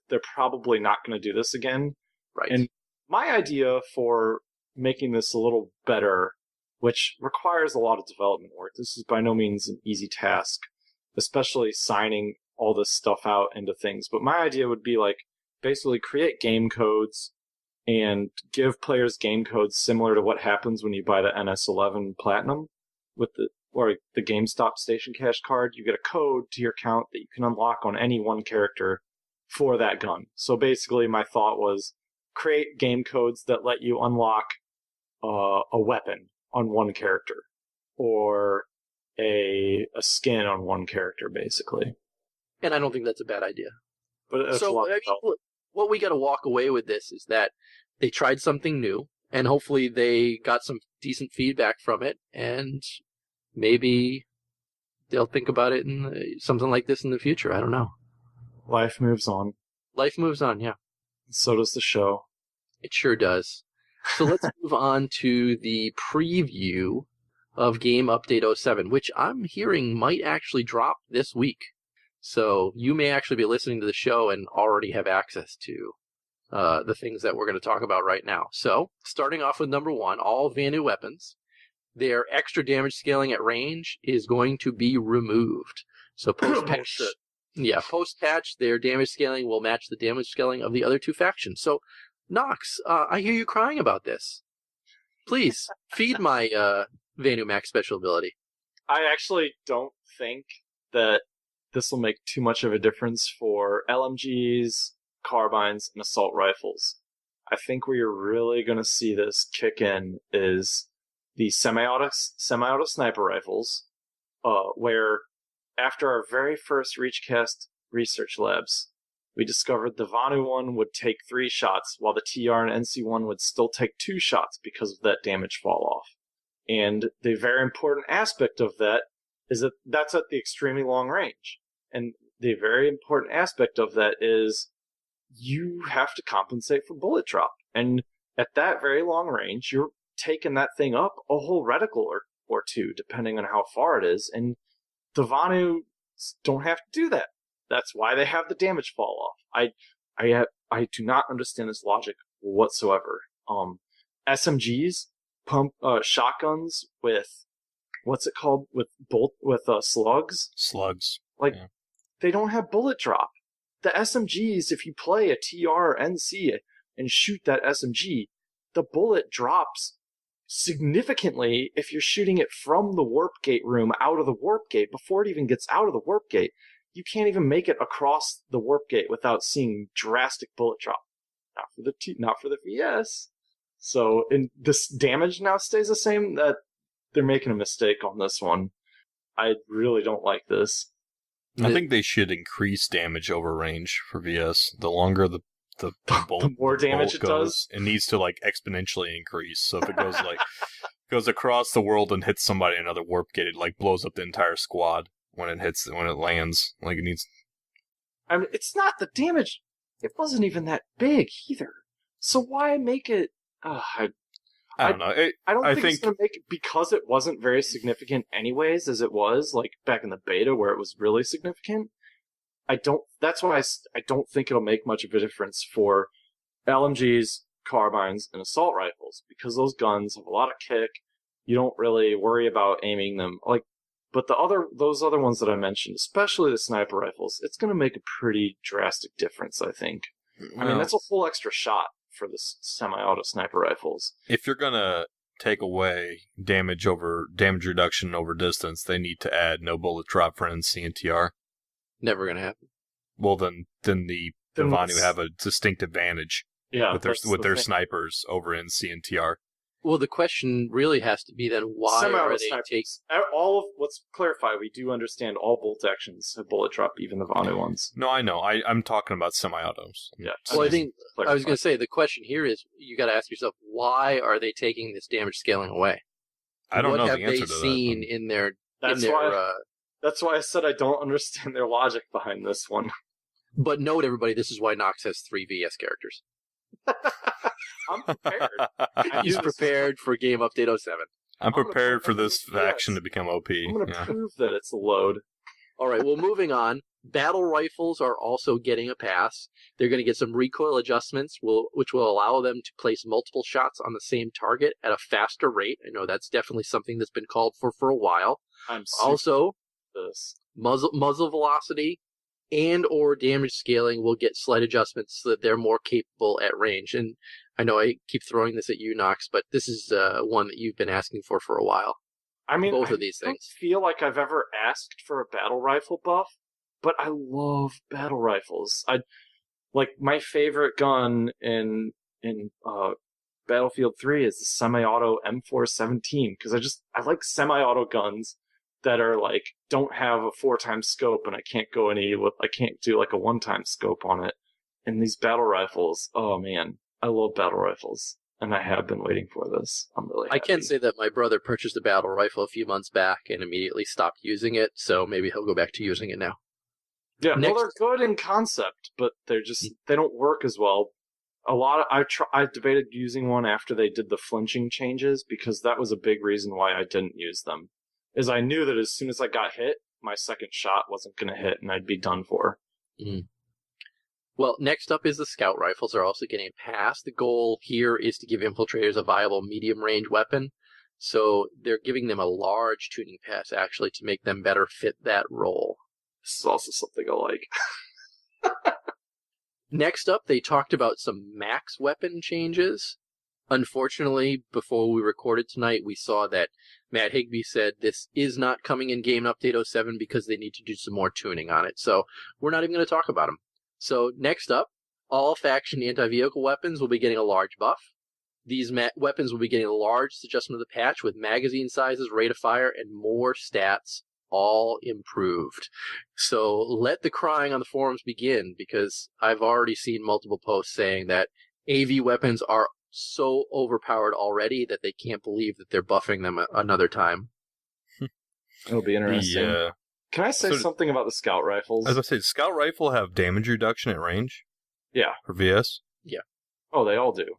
they're probably not going to do this again. Right. And my idea for making this a little better, which requires a lot of development work, this is by no means an easy task, especially signing all this stuff out into things. But my idea would be like basically create game codes and give players game codes similar to what happens when you buy the NS11 Platinum with the GameStop Station Cash card. You get a code to your account that you can unlock on any one character for that gun. So basically my thought was create game codes that let you unlock a weapon on one character or a skin on one character, basically. And I don't think that's a bad idea. But that's a lot of help. What we got to walk away with this is that they tried something new, and hopefully they got some decent feedback from it, and maybe they'll think about it in something like this in the future. I don't know. Life moves on. Life moves on, yeah. So does the show. It sure does. So let's move on to the preview of Game Update 07, which I'm hearing might actually drop this week. So you may actually be listening to the show and already have access to the things that we're going to talk about right now. So starting off with number 1, all Vanu weapons, their extra damage scaling at range is going to be removed. So post-patch, their damage scaling will match the damage scaling of the other 2 factions. So Noxx, I hear you crying about this. Please, feed my Vanu Max special ability. I actually don't think that this will make too much of a difference for LMGs, carbines, and assault rifles. I think where you're really going to see this kick in is the semi-auto sniper rifles, where after our very first ReachCast research labs, we discovered the Vanu one would take 3 shots, while the TR and NC one would still take 2 shots because of that damage fall off. And the very important aspect of that is that that's at the extremely long range. And the very important aspect of that is you have to compensate for bullet drop. And at that very long range, you're taking that thing up a whole reticle or 2, depending on how far it is. And the Vanu don't have to do that. That's why they have the damage fall off. I do not understand this logic whatsoever. SMGs pump shotguns with what's it called with slugs? Slugs. They don't have bullet drop. The SMGs, if you play a TR or NC and shoot that SMG, the bullet drops significantly if you're shooting it from the warp gate room out of the warp gate before it even gets out of the warp gate. You can't even make it across the warp gate without seeing drastic bullet drop. Not for the VS. So, this damage now stays the same. That they're making a mistake on this one. I really don't like this. I think they should increase damage over range for VS. The longer the bolt, the more damage it goes, it needs to exponentially increase. So if it goes goes across the world and hits somebody in another warp gate, it blows up the entire squad when it lands. It needs. I mean, it's not the damage. It wasn't even that big either. So why make it? I don't know. I don't think it's going to make it because it wasn't very significant anyways, as it was back in the beta where it was really significant. That's why I don't think it'll make much of a difference for LMGs, carbines, and assault rifles, because those guns have a lot of kick. You don't really worry about aiming them. But those other ones that I mentioned, especially the sniper rifles, it's going to make a pretty drastic difference, I think. I mean, that's a full extra shot for the semi-auto sniper rifles. If you're going to take away damage reduction over distance, they need to add no bullet drop for NC and TR. Never going to happen. Well, then the Vanu have a distinct advantage with their snipers over NC and TR. Well, the question really has to be then, why are they taking... Let's clarify, we do understand all bolt actions have bullet drop, even the Vanu ones. No, I know. I'm talking about semi-autos. Yeah. Well, I think I was going to say, the question here is, you got to ask yourself, why are they taking this damage scaling away? I don't know the answer to that. What have they seen in their... That's why I said I don't understand their logic behind this one. But note, everybody, this is why Noxx has 3 VS characters. I'm prepared. He's prepared for Game Update 07. I'm prepared for this faction to become OP. I'm going to prove that it's a load. All right, well, moving on. Battle rifles are also getting a pass. They're going to get some recoil adjustments, which will allow them to place multiple shots on the same target at a faster rate. I know that's definitely something that's been called for a while. Also, muzzle velocity and or damage scaling will get slight adjustments so that they're more capable at range. And I know I keep throwing this at you, Noxx, but this is one that you've been asking for a while. I mean, both of these things. I don't feel like I've ever asked for a battle rifle buff, but I love battle rifles. My favorite gun in Battlefield 3 is the semi-auto M417 because I like semi-auto guns that are don't have a 4x scope and I can't do like a 1x scope on it. And these battle rifles, oh man, I love battle rifles. And I have been waiting for this. I'm really happy. I can say that my brother purchased a battle rifle a few months back and immediately stopped using it, so maybe he'll go back to using it now. Yeah, well, they're good in concept, but they don't work as well. I debated using one after they did the flinching changes because that was a big reason why I didn't use them. Is I knew that as soon as I got hit, my second shot wasn't going to hit and I'd be done for. Mm. Well, next up is the scout rifles are also getting a pass. The goal here is to give infiltrators a viable medium-range weapon. So they're giving them a large tuning pass, actually, to make them better fit that role. This is also something I like. Next up, they talked about some max weapon changes. Unfortunately, before we recorded tonight, we saw that Matt Higbee said this is not coming in Game Update 07 because they need to do some more tuning on it. So we're not even going to talk about them. So next up, all faction anti-vehicle weapons will be getting a large buff. These weapons will be getting a large adjustment of the patch with magazine sizes, rate of fire, and more stats all improved. So let the crying on the forums begin, because I've already seen multiple posts saying that AV weapons are so overpowered already that they can't believe that they're buffing them another time. It'll be interesting. Yeah. Can I say something about the scout rifles? As I said, scout rifle have damage reduction at range? Yeah. For VS? Yeah. Oh, they all do.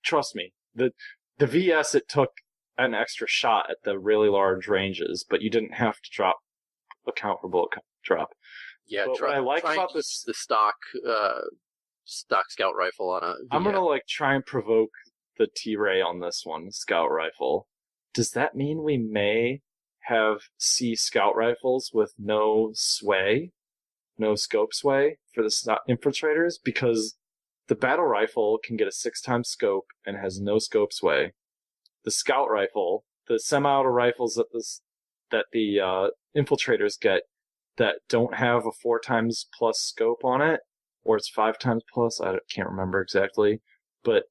Trust me. The VS, it took an extra shot at the really large ranges, but you didn't have to account for bullet drop. Yeah, what I like about this, the stock scout rifle on a VS. I'm gonna try and provoke the T-Ray on this one, scout rifle. Does that mean we may see scout rifles with no scope sway for the infiltrators? Because the battle rifle can get a 6x scope and has no scope sway. The scout rifle, the semi-auto rifles that the infiltrators get that don't have a 4x plus scope on it, or it's 5x plus, I can't remember exactly, but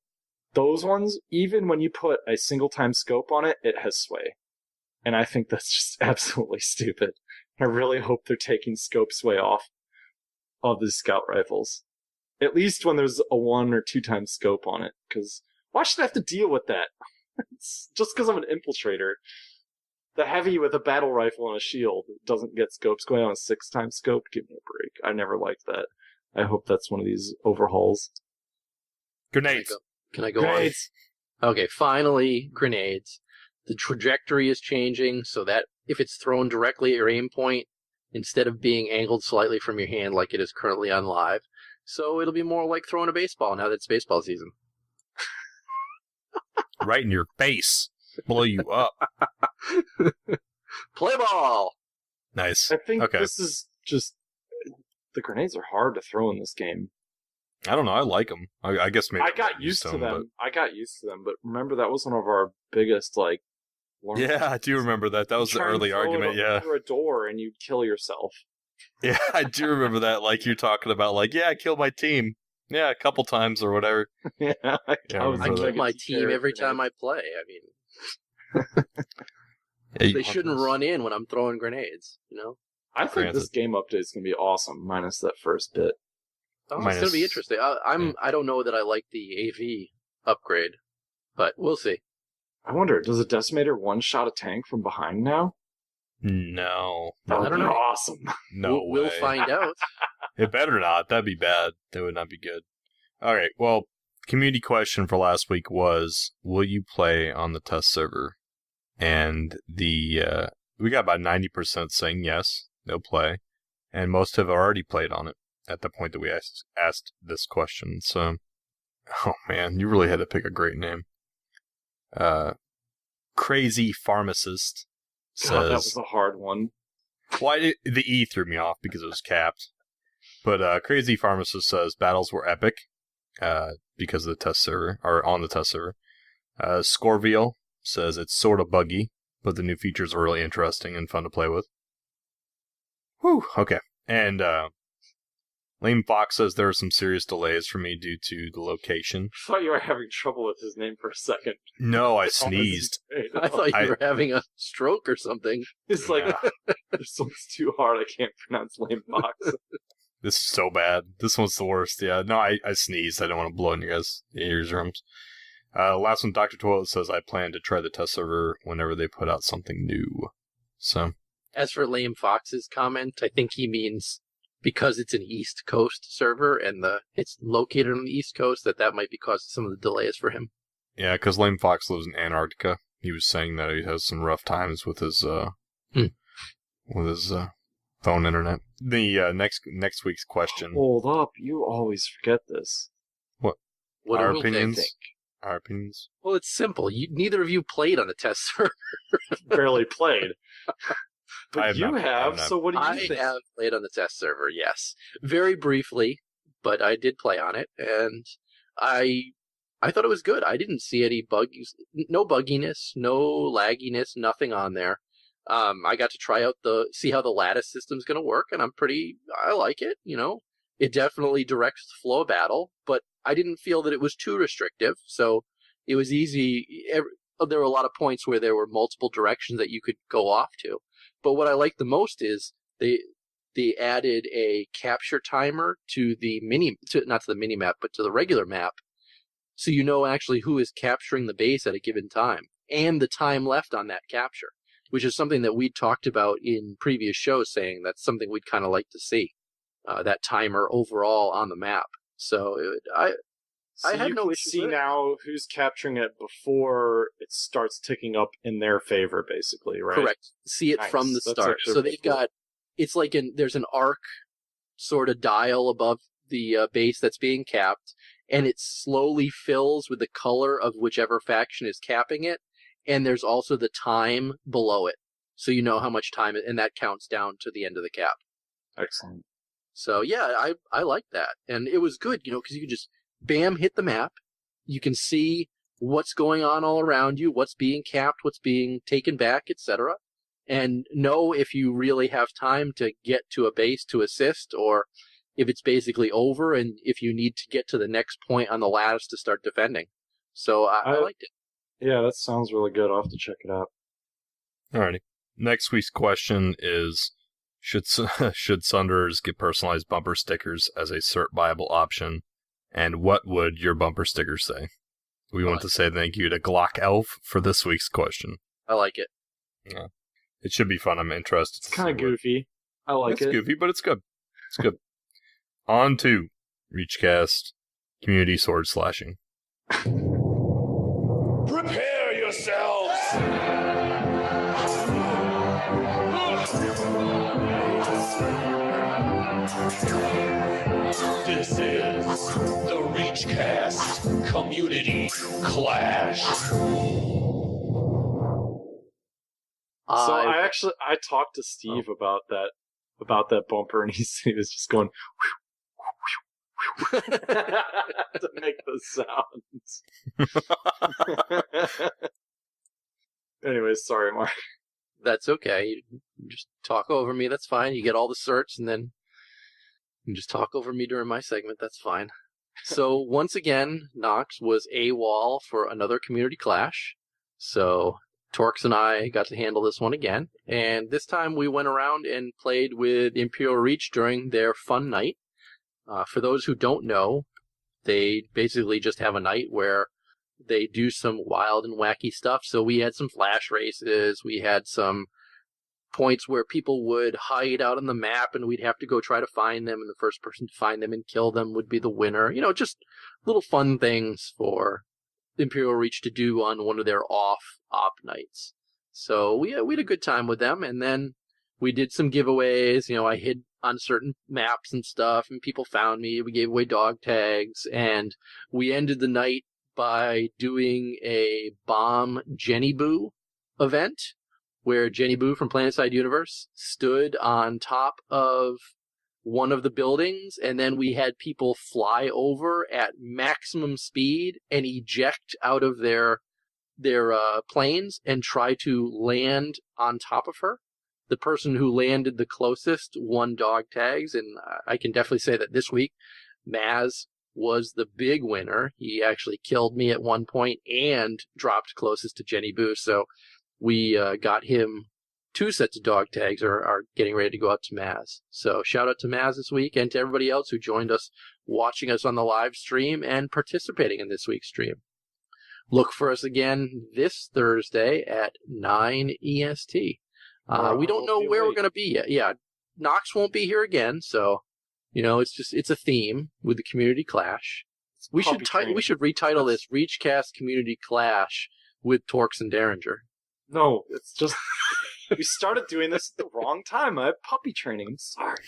those ones, even when you put a single time scope on it, it has sway. And I think that's just absolutely stupid. I really hope they're taking scope sway off of the scout rifles. At least when there's a 1 or 2x scope on it. Because why should I have to deal with that? It's just because I'm an infiltrator. The heavy with a battle rifle and a shield doesn't get scope sway on a 6x scope. Give me a break. I never liked that. I hope that's one of these overhauls. Grenades. Can I go Grenades. on? Okay, finally, grenades. The trajectory is changing so that if it's thrown directly at your aim point, instead of being angled slightly from your hand like it is currently on live, so it'll be more like throwing a baseball now that it's baseball season. Right in your face. Blow you up. Play ball! Nice. I think this is just... The grenades are hard to throw in this game. I don't know. I like them. I guess maybe I got used to them. I got used to them, but remember that was one of our biggest Yeah, I do remember that. That was the early argument. Yeah, through a door and you'd kill yourself. Yeah, I do remember that. Like you're talking about, I killed my team. Yeah, a couple times or whatever. Yeah, Yeah, I So kill like my team every time I play. I mean, Yeah, they shouldn't run in when I'm throwing grenades, you know? I think this game update is going to be awesome, minus that first bit. Oh, it's going to be interesting. I don't know that I like the AV upgrade, but we'll see. I wonder, does a Decimator one-shot a tank from behind now? No. That would I don't be know. awesome. No We'll way. find out. It better not. That'd be bad. That would not be good. All right. Well, community question for last week was, will you play on the test server? And we got about 90% saying yes, they'll play. And most have already played on it at the point that we asked this question. So, oh man, you really had to pick a great name. Crazy Pharmacist says... God, that was a hard one. Well, the E threw me off because it was capped. But Crazy Pharmacist says battles were epic because of the test server, or on the test server. Scorville says it's sort of buggy, but the new features are really interesting and fun to play with. Whew, okay. And Lame Fox says there are some serious delays for me due to the location. I thought you were having trouble with his name for a second. No, I sneezed. I thought you were having a stroke or something. It's like, this one's too hard, I can't pronounce Lame Fox. This is so bad. This one's the worst. Yeah, no, I sneezed. I don't want to blow in your guys' eardrums. Last one, Dr. Toilet says, I plan to try the test server whenever they put out something new. So, as for Lame Fox's comment, I think he means because it's an East Coast server and it's located on the East Coast, that might be causing some of the delays for him. Yeah, because Lame Fox lives in Antarctica. He was saying that he has some rough times with his phone internet. The next week's question. Hold up, you always forget this. What Our do we opinions? think? Our opinions? Well, it's simple. Neither of you played on the test server. Barely played. But you have, not. so what do you I think? have played on the test server, yes. Very briefly, but I did play on it, and I thought it was good. I didn't see any no bugginess, no lagginess, nothing on there. I got to try out see how the lattice system's going to work, and I like it, you know. It definitely directs the flow of battle, but I didn't feel that it was too restrictive, so it was easy. There were a lot of points where there were multiple directions that you could go off to. But what I like the most is they added a capture timer to the not to the mini map, but to the regular map, so you know actually who is capturing the base at a given time and the time left on that capture, which is something that we talked about in previous shows, saying that's something we'd kind of like to see, that timer overall on the map. So I had no issue. See now who's capturing it before it starts ticking up in their favor, basically, right? Correct. See it from the start. So they've got, it's like there's an arc sort of dial above the base that's being capped, and it slowly fills with the color of whichever faction is capping it, and there's also the time below it, so you know how much time, and that counts down to the end of the cap. Excellent. So yeah, I like that, and it was good, you know, because you can just bam, hit the map. You can see what's going on all around you, what's being capped, what's being taken back, etc. And know if you really have time to get to a base to assist, or if it's basically over, and if you need to get to the next point on the lattice to start defending. So I liked it. Yeah, that sounds really good. I'll have to check it out. Alrighty. Next week's question is, should Sunderers get personalized bumper stickers as a cert viable option? And what would your bumper sticker say? We want to say thank you to Glock Elf for this week's question. I like it. Yeah. It should be fun. I'm interested. It's kind of goofy. I like it. It's goofy, but it's good. It's good. On to ReachCast Community Sword Slashing. Prepare yourselves! This is the ReachCast Community Clash. So I talked to Steve about that bumper, and he was just going to make those sounds. Anyways, sorry, Mark. That's okay. You just talk over me. That's fine. You get all the certs, and then you just talk over me during my segment. That's fine. So once again, Noxx was AWOL for another community clash. So Torx and I got to handle this one again. And this time we went around and played with Imperial Reach during their fun night. For those who don't know, they basically just have a night where they do some wild and wacky stuff. So we had some flash races. We had some points where people would hide out on the map and we'd have to go try to find them, and the first person to find them and kill them would be the winner. You know, just little fun things for Imperial Reach to do on one of their op nights. So we had a good time with them, and then we did some giveaways. You know, I hid on certain maps and stuff, and people found me. We gave away dog tags, and we ended the night by doing a bomb Jenny Boo event, where Jenny Boo from PlanetSide Universe stood on top of one of the buildings, and then we had people fly over at maximum speed and eject out of their planes and try to land on top of her. The person who landed the closest won dog tags, and I can definitely say that this week, Maz was the big winner. He actually killed me at one point and dropped closest to Jenny Boo, so we got him 2 sets of dog tags, or are getting ready to go up to Maz. So shout out to Maz this week, and to everybody else who joined us, watching us on the live stream and participating in this week's stream. Look for us again this Thursday at 9 EST. We don't know where we're going to be yet. Yeah, Noxx won't be here again, so you know it's a theme with the community clash. We should retitle this ReachCast Community Clash with Torx and Deringer. No, it's just we started doing this at the wrong time. I have puppy training. I'm sorry.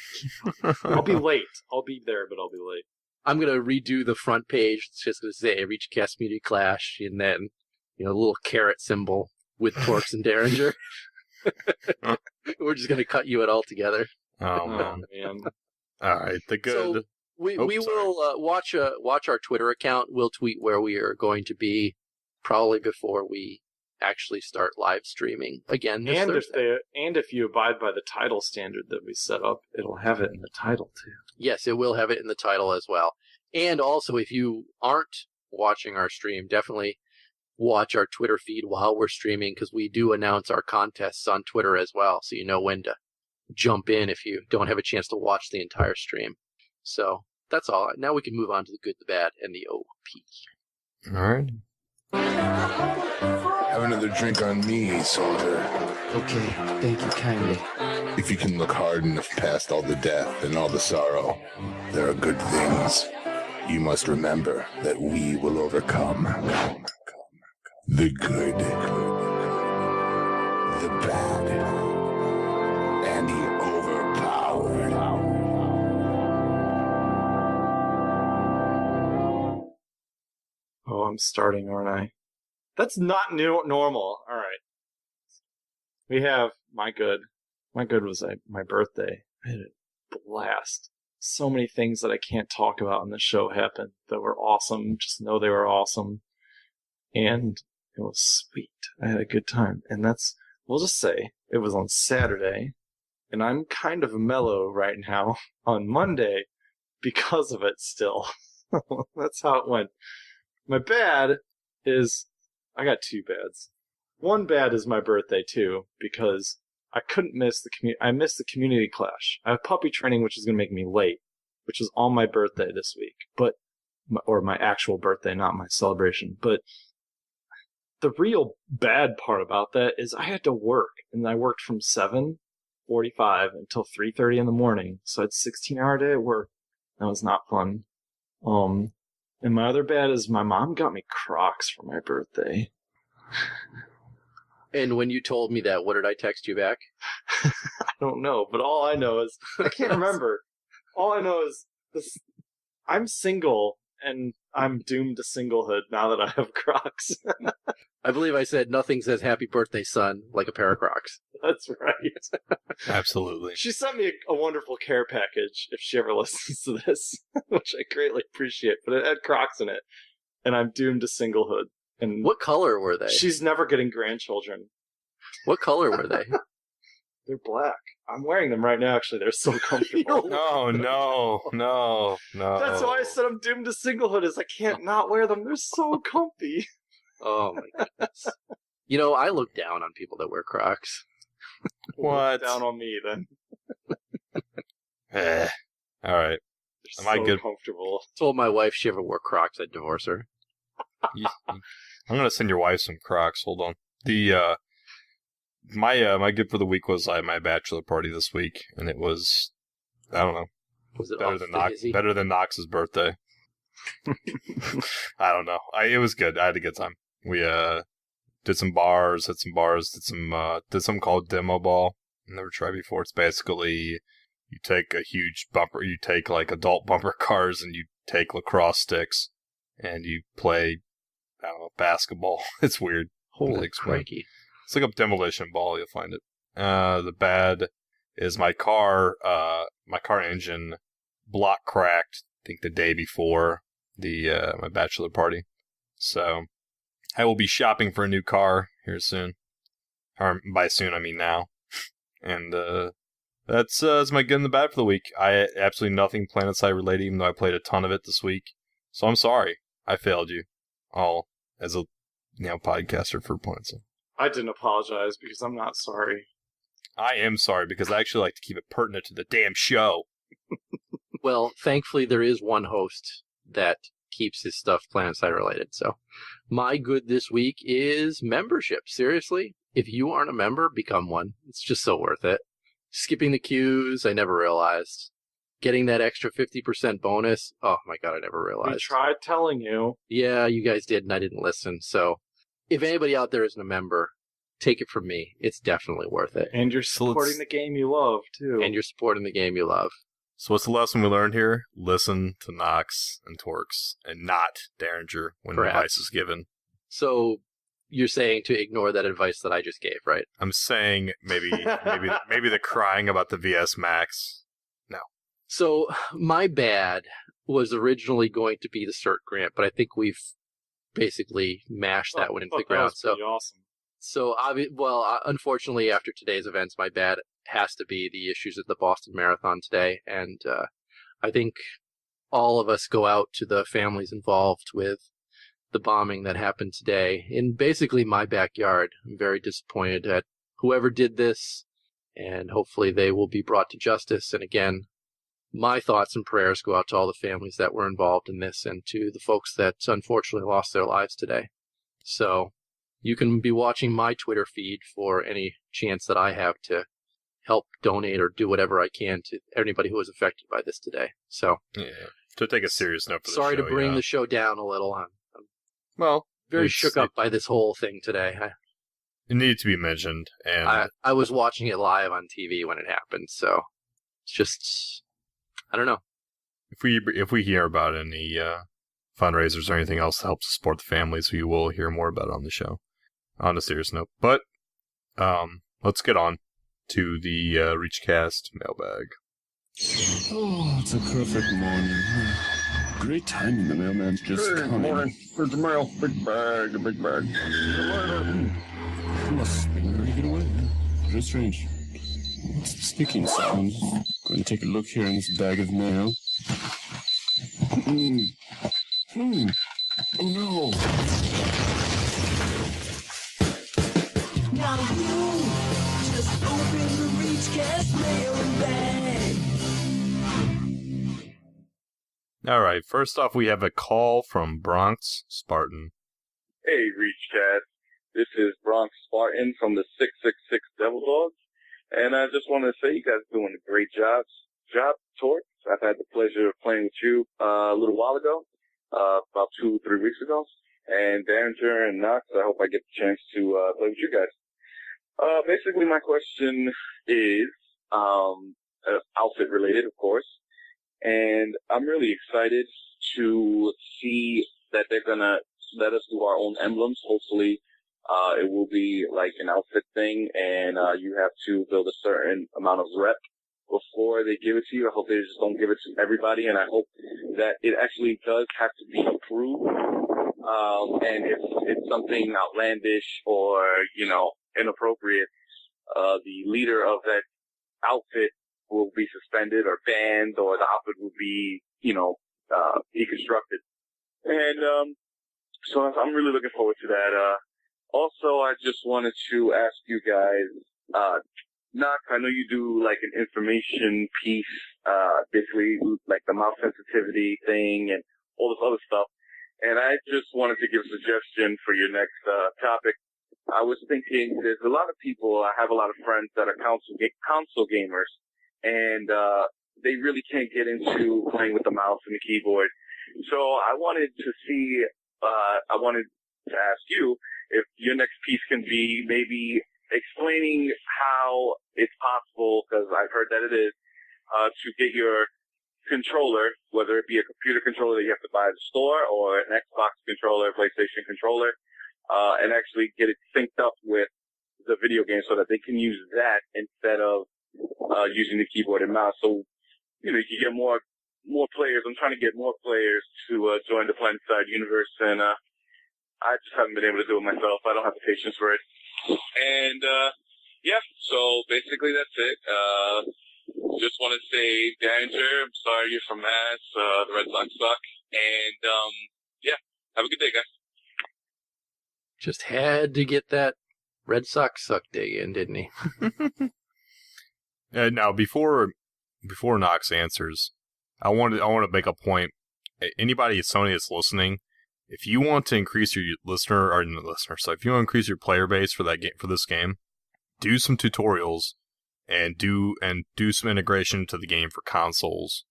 I'll be late. I'll be there, but I'll be late. I'm going to redo the front page. It's just going to say ReachCast Community Clash, and then, you know, a little carrot symbol with Torx and Deringer. We're just going to cut you it all together. Oh, man. All right. So we will watch our Twitter account. We'll tweet where we are going to be probably before we actually start live streaming again this Thursday. If you abide by the title standard that we set up, it'll have it in the title too. Yes, it will have it in the title as well. And also, if you aren't watching our stream, definitely watch our Twitter feed while we're streaming, because we do announce our contests on Twitter as well, so you know when to jump in if you don't have a chance to watch the entire stream. So that's all. Now we can move on to the good, the bad, and the OP. All right. Have another drink on me, soldier. Okay, thank you kindly. If you can look hard enough past all the death and all the sorrow, there are good things. You must remember that we will overcome. The good, the bad, and the overpowered. Oh, I'm starting, aren't I? That's not normal. All right. We have my good. My good was my birthday. I had a blast. So many things that I can't talk about on the show happened that were awesome. Just know they were awesome. And it was sweet. I had a good time. And we'll just say, it was on Saturday. And I'm kind of mellow right now on Monday because of it still. That's how it went. My bad is, I got 2 bads. One bad is my birthday too, because I couldn't miss I missed the community clash. I have puppy training, which is going to make me late, which is on my birthday this week, or my actual birthday, not my celebration. But the real bad part about that is I had to work, and I worked from 7:45 until 3:30 in the morning, so I had a 16-hour day at work. That was not fun. And my other bad is my mom got me Crocs for my birthday. And when you told me that, what did I text you back? I don't know, but all I know is, I can't remember. All I know is this: I'm single, and I'm doomed to singlehood now that I have Crocs. I believe I said nothing says happy birthday, son, like a pair of Crocs. That's right. Absolutely. She sent me a wonderful care package, if she ever listens to this, which I greatly appreciate, but it had Crocs in it, and I'm doomed to singlehood. And what color were they? She's never getting grandchildren. What color were they? They're black. I'm wearing them right now, actually. They're so comfortable. Oh, no. That's why I said I'm doomed to singlehood, is I can't not wear them. They're so comfy. Oh my goodness. You know, I look down on people that wear Crocs. What? Down on me, then. All right. They're Am I so good? comfortable. Told my wife she ever wore Crocs, I'd divorce her. I'm gonna send your wife some Crocs. Hold on. The my good for the week was I had my bachelor party this week, and it was, I don't know, Was it better than Nox's birthday. I don't know. It was good. I had a good time. We did some bars, did something called demo ball. Never tried before. It's basically you take a huge bumper, you take like adult bumper cars, and you take lacrosse sticks, and you play, I don't know, basketball. It's weird. Holy crikey. It's like a demolition ball. You'll find it. The bad is my car engine block cracked, I think the day before my bachelor party. So I will be shopping for a new car here soon. Or by soon, I mean now. And that's my good and the bad for the week. I absolutely nothing PlanetSide related, even though I played a ton of it this week. So I'm sorry. I failed you all as a podcaster for PlanetSide. I didn't apologize because I'm not sorry. I am sorry because I actually like to keep it pertinent to the damn show. Well, thankfully there is one host that keeps his stuff PlanetSide related. So my good this week is membership. Seriously, if you aren't a member, become one. It's just so worth it. Skipping the queues, I never realized. Getting that extra 50% bonus, oh my god, I never realized. We tried telling you. Yeah, you guys did, and I didn't listen. So if anybody out there isn't a member, take it from me. It's definitely worth it. And you're supporting the game you love, too. And you're supporting the game you love. So what's the lesson we learned here? Listen to Noxx and Torx, and not Deringer when advice is given. So you're saying to ignore that advice that I just gave, right? I'm saying maybe the crying about the VS Max. No. So my bad was originally going to be the CERT grant, but I think we've basically mashed that one into the ground. That was pretty awesome. So, unfortunately, after today's events, my bad has to be the issues at the Boston Marathon today. And I think all of us go out to the families involved with the bombing that happened today in basically my backyard. I'm very disappointed at whoever did this, and hopefully they will be brought to justice. And again, my thoughts and prayers go out to all the families that were involved in this and to the folks that unfortunately lost their lives today. So you can be watching my Twitter feed for any chance that I have to help donate or do whatever I can to anybody who was affected by this today. So, yeah, to take a serious note for the show. Sorry to bring the show down a little. I'm very shook up by this whole thing today. It needed to be mentioned, and I was watching it live on TV when it happened, so it's just, I don't know. If we hear about any fundraisers or anything else to help support the families, we will hear more about it on the show. On a serious note, but let's get on to the ReachCast mailbag. Oh, it's a perfect morning. Great timing, the mailman's just coming. Morning. Where's the mail? Big bag, a big bag. Must be ready to get away. Very strange. What's the sticking sound? Going to take a look here in this bag of mail. Oh no! Now you just open the ReachCast mailbag. All right, first off, we have a call from Bronx Spartan. Hey, ReachCast. This is Bronx Spartan from the 666 Devil Dogs. And I just wanted to say you guys are doing a great job, Torx. I've had the pleasure of playing with you a little while ago, about 2-3 weeks ago. And Deringer and Noxx, I hope I get the chance to play with you guys. Basically, my question is outfit related, of course. And I'm really excited to see that they're going to let us do our own emblems. Hopefully, it will be like an outfit thing, and you have to build a certain amount of rep before they give it to you. I hope they just don't give it to everybody, and I hope that it actually does have to be approved. And if it's something outlandish or, inappropriate, the leader of that outfit will be suspended or banned, or the outfit will be, deconstructed. And so I'm really looking forward to that. Also, I just wanted to ask you guys, Noxx, I know you do like an information piece, basically like the mouth sensitivity thing and all this other stuff. And I just wanted to give a suggestion for your next topic. I was thinking there's a lot of people, I have a lot of friends that are console gamers, and they really can't get into playing with the mouse and the keyboard. So I wanted to ask you if your next piece can be maybe explaining how it's possible, because I've heard that it is, to get your controller, whether it be a computer controller that you have to buy at the store or an Xbox controller, PlayStation controller, and actually get it synced up with the video game so that they can use that instead of using the keyboard and mouse. So, you can get more players. I'm trying to get more players to join the PlanetSide universe, and I just haven't been able to do it myself. I don't have the patience for it. And, so basically that's it. Just want to say, Deringer, I'm sorry you're from Mass. The Red Sox suck. And, have a good day, guys. Just had to get that Red Sox suck dig in, didn't he? Now, before Noxx answers, I want to make a point. Anybody at Sony that's listening, if you want to increase your if you want to increase your player base for this game, do some tutorials and do some integration to the game for consoles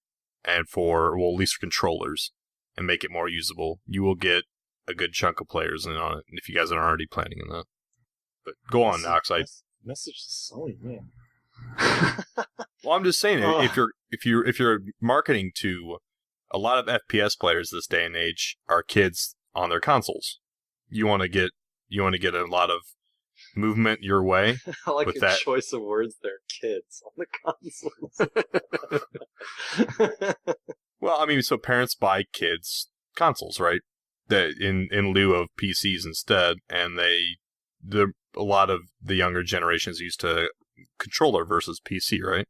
and for, at least for controllers, and make it more usable. You will get a good chunk of players in on it, if you guys aren't already planning on that. But go on, Noxx. Message to Sony, man. Well, I'm just saying, if you're marketing to a lot of FPS players this day and age are kids on their consoles, you want to get a lot of movement your way. I like with your that choice of words there, kids on the consoles. Well, I mean, so parents buy kids consoles, right? That in lieu of PCs instead, and a lot of the younger generations used to controller versus PC, right?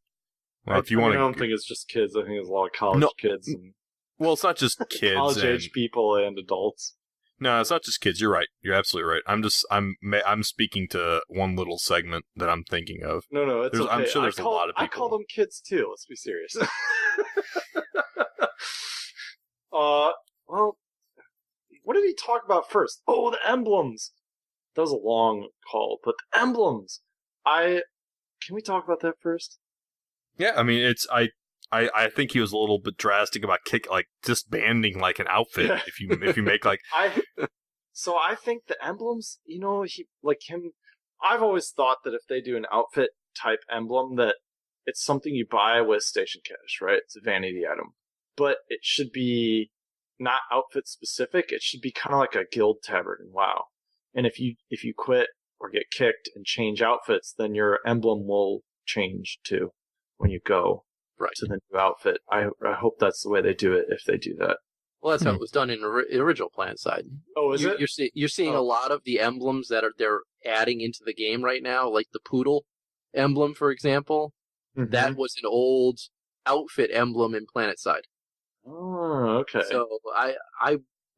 Well, if you want to, I don't think it's just kids. I think it's a lot of college kids and it's not just kids, college age people and adults. No, it's not just kids. You're right. You're absolutely right. I'm speaking to one little segment that I'm thinking of. No, it's okay. I'm sure there's a lot of people. I call them kids too. Let's be serious. Well, what did he talk about first? Oh, the emblems. That was a long call, but the emblems. Can we talk about that first? Yeah, I mean, I think he was a little bit drastic about disbanding like an outfit if you make like. So I think the emblems, I've always thought that if they do an outfit type emblem, that it's something you buy with station cash, right? It's a vanity item, but it should be not outfit specific. It should be kind of like a guild tabard in WoW. And if you quit or get kicked and change outfits, then your emblem will change too when you go to the new outfit. I hope that's the way they do it if they do that. Well, that's how it was done in the original PlanetSide. Oh, is it? You're seeing a lot of the emblems that they're adding into the game right now, like the poodle emblem, for example. Mm-hmm. That was an old outfit emblem in PlanetSide. Oh, okay. So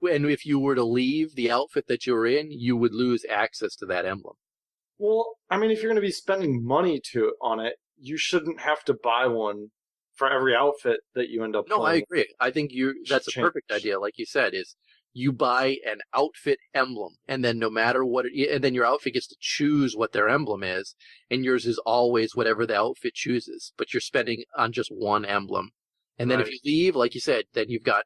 and if you were to leave the outfit that you were in, you would lose access to that emblem. Well, I mean, if you're going to be spending money on it, you shouldn't have to buy one for every outfit that you end up playing. No, I agree. I think that's a perfect idea, like you said, is you buy an outfit emblem, and then no matter what, and then your outfit gets to choose what their emblem is, and yours is always whatever the outfit chooses, but you're spending on just one emblem. And then if you leave, like you said, then you've got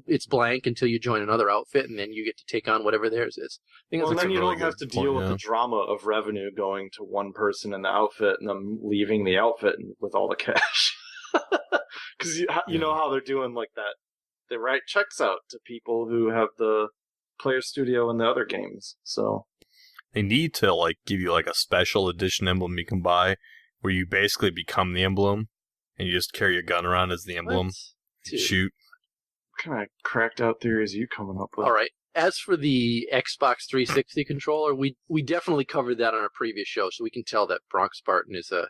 it's blank until you join another outfit, and then you get to take on whatever theirs is. I think then you don't have to deal with the drama of revenue going to one person in the outfit and them leaving the outfit with all the cash. Because you know how they're doing like that. They write checks out to people who have the Player Studio and the other games. So they need to give you a special edition emblem you can buy, where you basically become the emblem, and you just carry a gun around as the emblem. And shoot. What kind of cracked out theories are you coming up with? All right. as for the Xbox 360 controller, we definitely covered that on our previous show, so we can tell that Bronx Spartan is a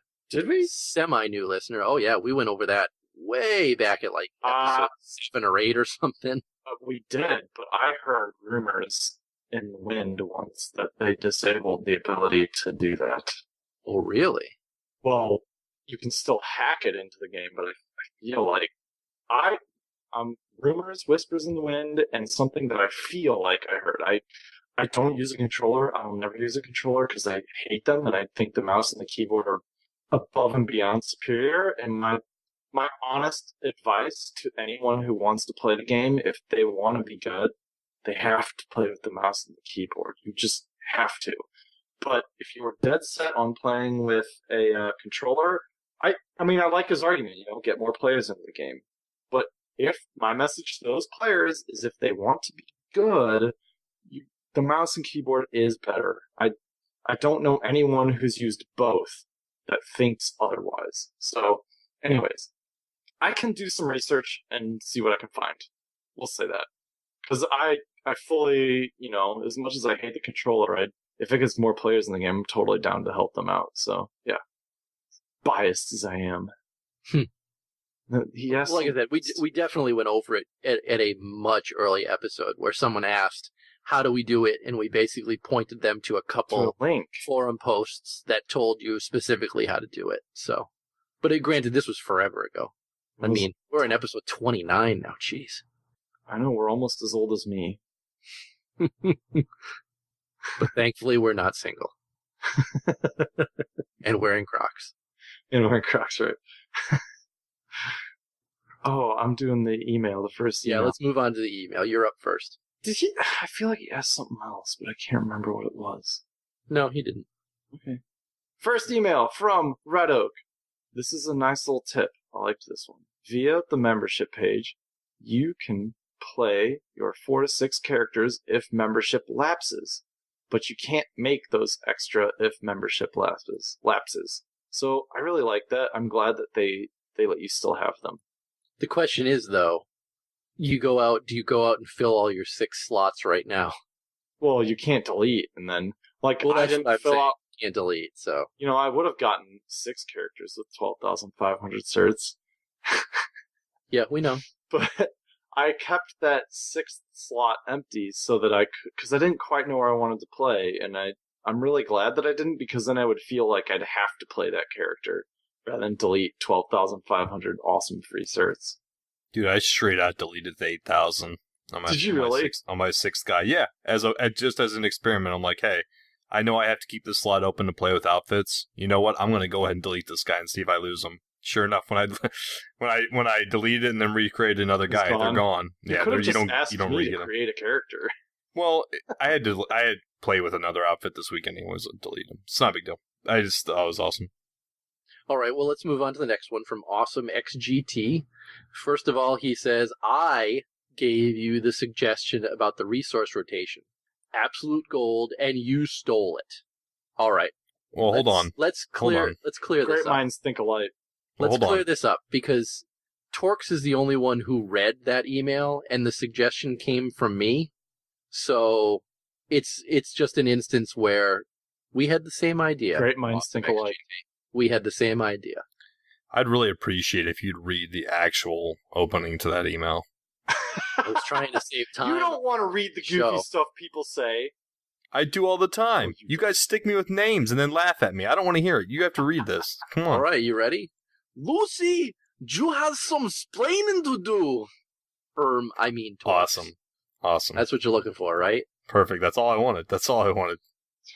semi-new listener. Oh, yeah, we went over that way back at like episode 7 or 8 or something. We did, but I heard rumors in the wind once that they disabled the ability to do that. Oh, really? Well, you can still hack it into the game, but I feel like rumors, whispers in the wind, and something that I feel like I heard. I don't use a controller. I'll never use a controller because I hate them, and I think the mouse and the keyboard are above and beyond superior. And my honest advice to anyone who wants to play the game, if they want to be good, they have to play with the mouse and the keyboard. You just have to. But if you're dead set on playing with a controller, I mean, I like his argument, get more players into the game. But if my message to those players is if they want to be good, the mouse and keyboard is better. I don't know anyone who's used both that thinks otherwise. So, anyways, I can do some research and see what I can find. We'll say that. Because I fully, as much as I hate the controller, if it gets more players in the game, I'm totally down to help them out. So, yeah. Biased as I am. Yes. Like I said, we definitely went over it at a much early episode where someone asked, how do we do it? And we basically pointed them to a couple forum posts that told you specifically how to do it. So, but granted, this was forever ago. I mean, we're in episode 29 now. Jeez. I know, we're almost as old as me. But thankfully, we're not single. And wearing Crocs. Right. Oh, I'm doing the email, the first email. Yeah, let's move on to the email. You're up first. Did he? I feel like he asked something else, but I can't remember what it was. No, he didn't. Okay. First email from Red Oak. This is a nice little tip. I liked this one. Via the membership page, you can play your 4 to 6 characters if membership lapses, but you can't make those extra if membership lapses. So I really like that. I'm glad that they let you still have them. The question is, though, do you go out and fill all your 6 slots right now? Well, you can't delete, and then, I didn't fill out... You can't delete, so... I would have gotten 6 characters with 12,500 certs. Yeah, we know. But I kept that 6th slot empty so that I could... Because I didn't quite know where I wanted to play, and I'm really glad that I didn't, because then I would feel like I'd have to play that character rather than delete 12,500 awesome free certs. Dude, I straight out deleted the 8,000. Did you really? On my 6th guy, yeah. Just as an experiment, I'm like, hey, I know I have to keep this slot open to play with outfits. You know what? I'm going to go ahead and delete this guy and see if I lose him. Sure enough, when I deleted it and then recreated another guy, they're gone. You don't really get them. Create a character. Well, I had to play with another outfit this weekend anyways, delete him. It's not a big deal. I just thought it was awesome. All right, well, let's move on to the next one from Awesome XGT. First of all, he says, I gave you the suggestion about the resource rotation. Absolute gold, and you stole it. All right. Well, hold on. Let's clear this up. Great minds think alike. Let's clear this up, because Torx is the only one who read that email, and the suggestion came from me. So it's just an instance where we had the same idea. Great minds think alike. We had the same idea. I'd really appreciate if you'd read the actual opening to that email. I was trying to save time. You don't want to read the goofy stuff people say. I do all the time. You guys stick me with names and then laugh at me. I don't want to hear it. You have to read this. Come on. All right, you ready? Lucy, you have some splaining to do. Torx. Awesome. That's what you're looking for, right? Perfect. That's all I wanted.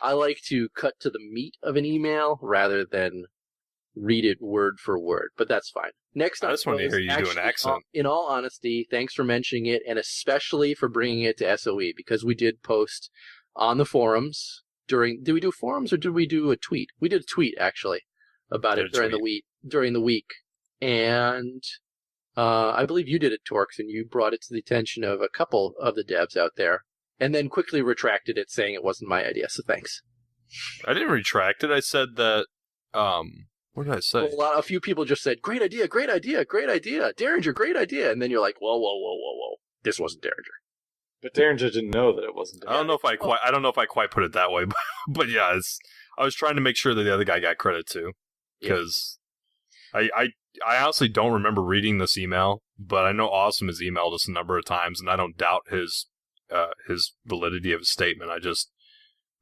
I like to cut to the meat of an email rather than read it word for word, but that's fine. Next up, I just wanted to hear you do an accent. In all honesty, thanks for mentioning it, and especially for bringing it to SOE, because we did post on the forums did we do forums or did we do a tweet? We did a tweet, actually, about it during the week. And I believe you did it, Torx, and you brought it to the attention of a couple of the devs out there, and then quickly retracted it, saying it wasn't my idea, so thanks. I didn't retract it. I said that, what did I say? Well, a few people just said, great idea, Deringer, great idea, and then you're like, whoa, this wasn't Deringer. But Deringer didn't know that it wasn't. I don't know if I quite put it that way, but yeah, I was trying to make sure that the other guy got credit too, because I honestly don't remember reading this email, but I know Awesome has emailed us a number of times, and I don't doubt his validity of his statement. I just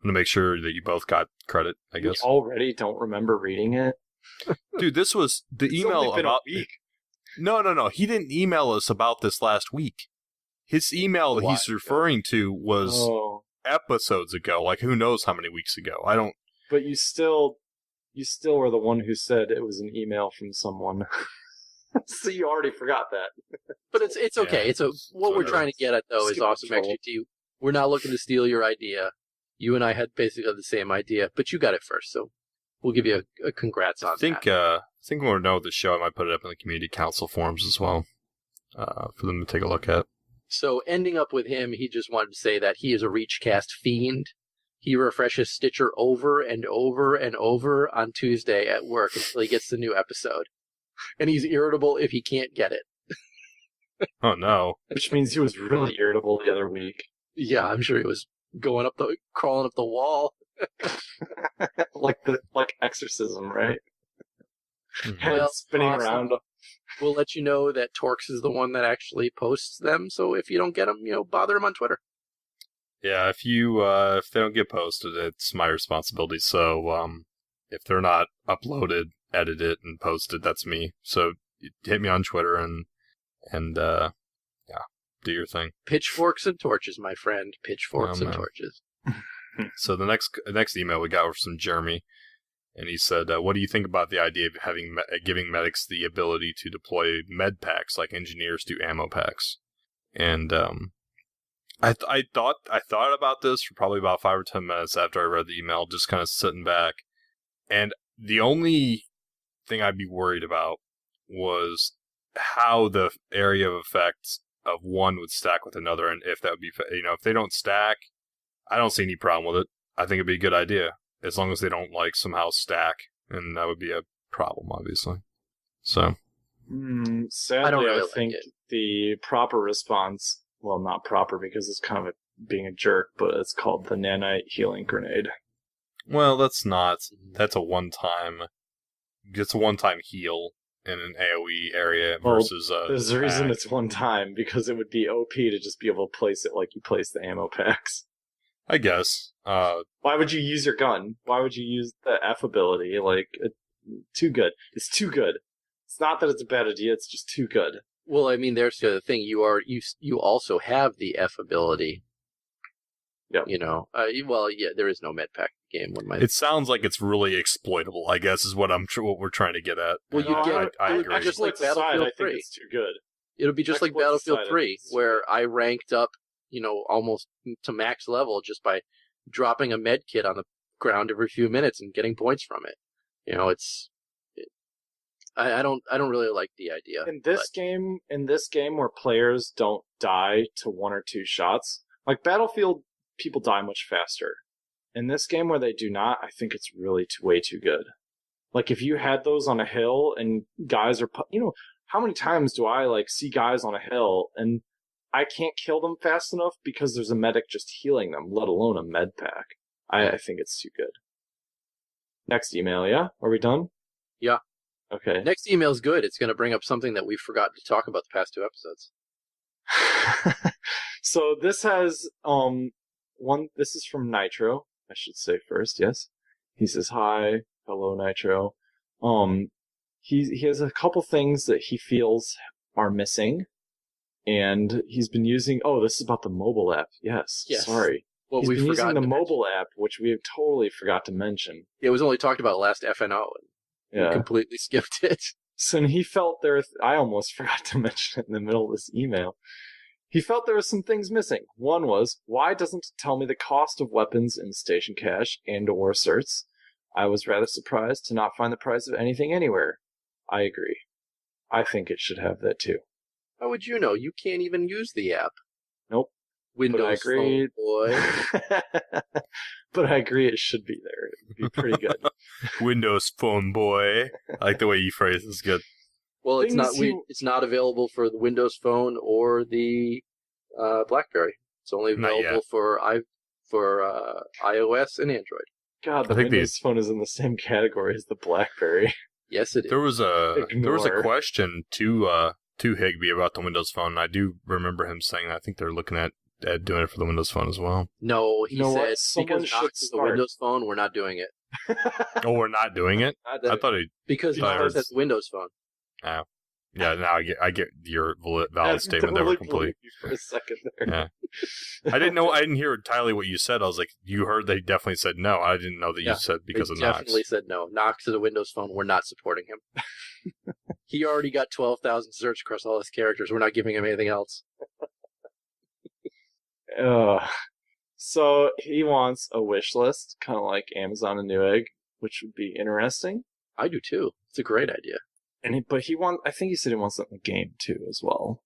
want to make sure that you both got credit, I guess. You already don't remember reading it? Dude, this was the email about... a week. No. He didn't email us about this last week. His email that he's referring to was episodes ago, like who knows how many weeks ago. I don't... But you still were the one who said it was an email from someone. So you already forgot that. But it's okay. Yeah. What we're trying to get at, though, is Awesome XGT. We're not looking to steal your idea. You and I had basically the same idea, but you got it first, so we'll give you a congrats on that. I think when we're done with the show, I might put it up in the community council forums as well for them to take a look at. So ending up with him, he just wanted to say that he is a ReachCast fiend. He refreshes Stitcher over and over and over on Tuesday at work until he gets the new episode. And he's irritable if he can't get it. Oh, no. Which means he was really irritable the other week. Yeah, I'm sure he was crawling up the wall. like exorcism, right? Well, spinning around. We'll let you know that Torx is the one that actually posts them, so if you don't get them, bother him on Twitter. Yeah, if they don't get posted, it's my responsibility. So if they're not uploaded, edited, and posted, that's me. So hit me on Twitter and do your thing. Pitchforks and torches, my friend. Pitchforks and torches. So the next email we got was from Jeremy, and he said, "What do you think about the idea of giving medics the ability to deploy med packs like engineers do ammo packs?" And I thought about this for probably about 5 or 10 minutes after I read the email, just kind of sitting back. And the only thing I'd be worried about was how the area of effect of one would stack with another, and if that would be, if they don't stack, I don't see any problem with it. I think it'd be a good idea, as long as they don't somehow stack, and that would be a problem, obviously. So, sadly, I don't really I think the proper response, well, not proper because it's kind of being a jerk, but it's called the nanite healing grenade. Well, that's a one-time. It's a one-time heal in an AoE area versus there's a reason it's one time, because it would be OP to just be able to place it like you place the ammo packs. I guess. Why would you use your gun? Why would you use the F ability? Too good. It's too good. It's not that it's a bad idea, it's just too good. Well, I mean, there's the other thing. You also have the F ability. Yep. Well, yeah, there is no med pack game. It sounds like it's really exploitable, I guess, is what we're trying to get at. Well, I agree. Just like Battlefield 3. I think it's too good. It'll be just like Battlefield 3, where I ranked up, almost to max level just by dropping a med kit on the ground every few minutes and getting points from it. I don't really like the idea. In this game where players don't die to one or two shots, like Battlefield, people die much faster. In this game where they do not, I think it's really way too good. Like if you had those on a hill and guys are, how many times do I see guys on a hill and I can't kill them fast enough because there's a medic just healing them, let alone a med pack. I think it's too good. Next email, yeah? Are we done? Yeah. Okay. Next email's good. It's going to bring up something that we've forgotten to talk about the past 2 episodes. So this has this is from Nitro, I should say first, yes. He says, "Hi, hello Nitro." He has a couple things that he feels are missing, and he's been using this is about the mobile app. Yes. Sorry. Well, he's been using the mobile mention. app, which we totally forgot to mention. It was only talked about last FNO, and we completely skipped it. So he felt I almost forgot to mention it in the middle of this email. He felt there were some things missing. One was, why doesn't it tell me the cost of weapons in station cache and or certs? I was rather surprised to not find the price of anything anywhere. I agree. I think it should have that too. How would you know? You can't even use the app. Nope. Windows Phone boy. But I agree it should be there. It would be pretty good. Windows Phone boy. I like the way you phrase it. It's good. Well, it's not available for the Windows Phone or the BlackBerry. It's only Not yet. available for iOS and Android. God, the I think Windows Phone is in the same category as the BlackBerry. Yes, it is. There was a Ignore. question to Higby about the Windows Phone. And I do remember him saying that. I think they're looking at doing it for the Windows Phone as well. No, he You know what? said Someone because should Noxx is the start. Windows Phone, we're not doing it. Oh, we're not doing it. I thought it. Because I heard- Noxx has a Windows Phone. Yeah, now I get your valid statement there. Totally Complete. believed you for a second there. Yeah. I didn't know. I didn't hear entirely what you said. I was like, you heard that he definitely said no. I didn't know that you said because They of definitely Noxx. said no. Noxx is a Windows Phone. We're not supporting him. He already got 12,000 search across all his characters. We're not giving him anything else. So he wants a wish list, kind of like Amazon and Newegg, which would be interesting. I do too. It's a great idea. But I think he said he wants it in the game too, as well.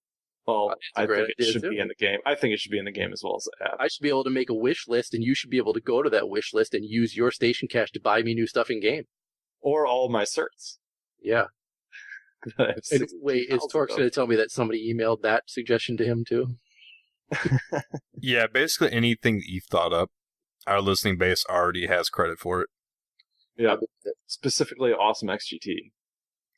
Well, It's a I great think it idea, should too. be in the game. I think it should be in the game as well as the app. I should be able to make a wish list, and you should be able to go to that wish list and use your station cash to buy me new stuff in game. Or all my certs. Yeah. that I have And 60,000 wait, is Torx of. going to tell me that somebody emailed that suggestion to him too? Yeah, basically anything that you've thought up, our listening base already has credit for it. Yeah, specifically Awesome XGT.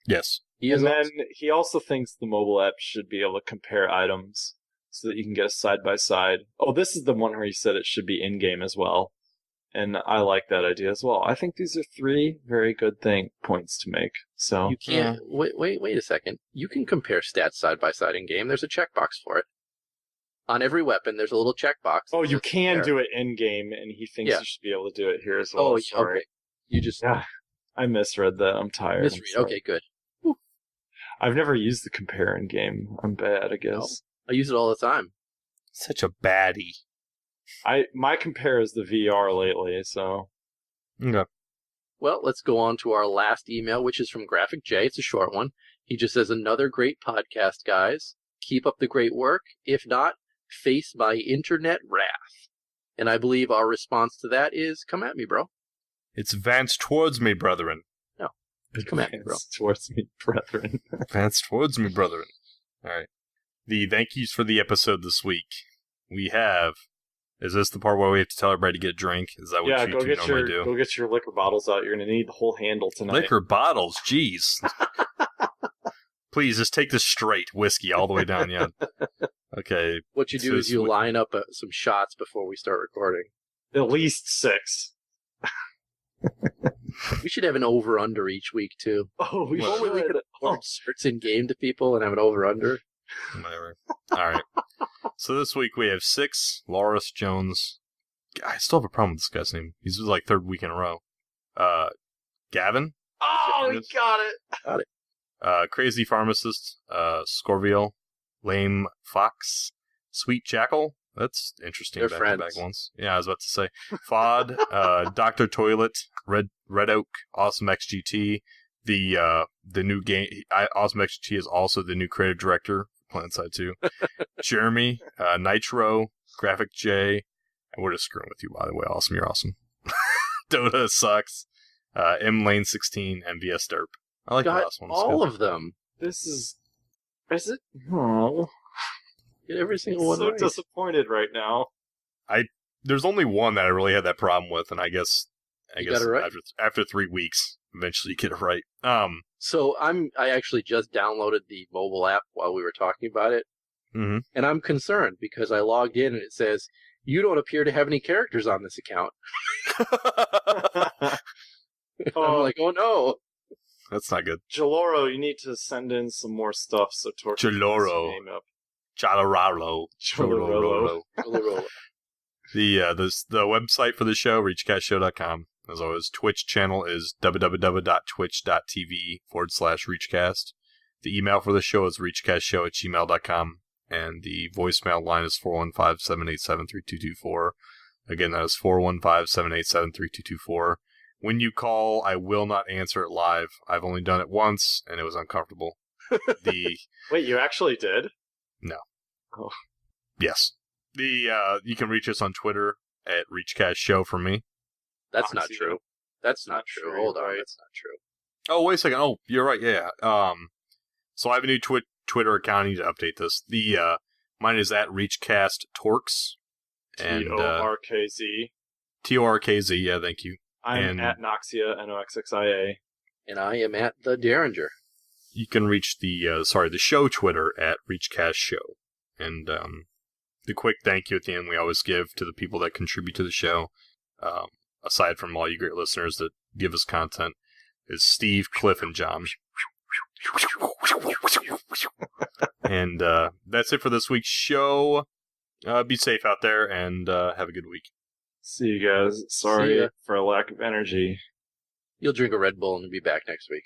Yes. He is And then awesome. he also thinks the mobile app should be able to compare items so that you can get a side-by-side. Oh, this is the one where he said it should be in-game as well. And I like that idea as well. I think these are three very good points to make. So You can't. Wait a second. You can compare stats side by side in game. There's a checkbox for it. On every weapon, there's a little checkbox. Oh, you that says can compare. do it in-game, and he thinks Yeah. you should be able to do it here as well. Oh, Sorry. okay. You just Yeah, I misread that. I'm tired. I'm misread. sorry. Okay, good. I've never used the compare in-game. I'm bad, I guess. I use it all the time. Such a baddie. My compare is the VR lately, so Okay. Well, let's go on to our last email, which is from Graphic J. It's a short one. He just says, another great podcast, guys. Keep up the great work. If not, face my internet wrath. And I believe our response to that is, come at me, bro. It's advanced towards me, brethren. Come at me, bro. it's towards me, brethren. Advanced towards me, brethren. All right. The thank yous for the episode this week. We have. Is this the part where we have to tell everybody to get a drink? Is that what Yeah, you go two get normally do? go get your liquor bottles out. You're gonna need the whole handle tonight. Liquor bottles, jeez. Please, just take this straight. Whiskey all the way down, yeah. Okay. What you do So is you sweet. line up some shots before we start recording. At least 6. We should have an over-under each week, too. Oh, we Only we should. could award certs in game to people and have an over-under. Whatever. All right. So this week we have 6. Loris Jones. I still have a problem with this guy's name. He's like 3rd week in a row. Gavin. Oh, we got it. Crazy Pharmacist. Scorville. Lame Fox. Sweet Jackal. That's interesting. They're Back-to-back friends. ones. Yeah, I was about to say. Fod. Dr. Toilet. Red Oak. Awesome XGT. The new game. Awesome XGT is also the new creative director. PlanetSide 2. Jeremy. Nitro. Graphic J. And we're just screwing with you, by the way. Awesome, you're awesome. Dota sucks. M Lane 16. MVS Derp. I like the Got last one. all of them. This is it? Oh, Get every I'm single one so right. disappointed right now. There's only one that I really had that problem with, and I guess You got it right? after 3 weeks, eventually you get it right. So I actually just downloaded the mobile app while we were talking about it, Mhm. and I'm concerned because I logged in and it says, you don't appear to have any characters on this account. I'm like, oh no. That's not good. Jaloro, you need to send in some more stuff so Torque can Jaloro. name up. Chalararo. Jaloro. The website for the show, reachcastshow.com. As always, Twitch channel is www.twitch.tv/reachcast. The email for the show is reachcastshow@gmail.com. And the voicemail line is 415-787-3224. Again, that is 415-787-3224. When you call, I will not answer it live. I've only done it once, and it was uncomfortable. Wait, you actually did? Yes. You can reach us on Twitter at ReachCastShow for me. That's Foxy. not true. That's not true. sure Hold you're on. right. That's not true. Oh, wait a second. Oh, you're right. Yeah. So I have a new Twitter account. I need to update this. Mine is at ReachCastTorx. And TORKZ. TORKZ, yeah, thank you. I'm at Noxxia, Noxxia. And I am at the Deringer. You can reach the show Twitter at ReachCast Show. And the quick thank you at the end we always give to the people that contribute to the show, aside from all you great listeners that give us content, is Steve, Cliff, and John. And that's it for this week's show. Be safe out there, and have a good week. See you guys. Sorry for a lack of energy. You'll drink a Red Bull and be back next week.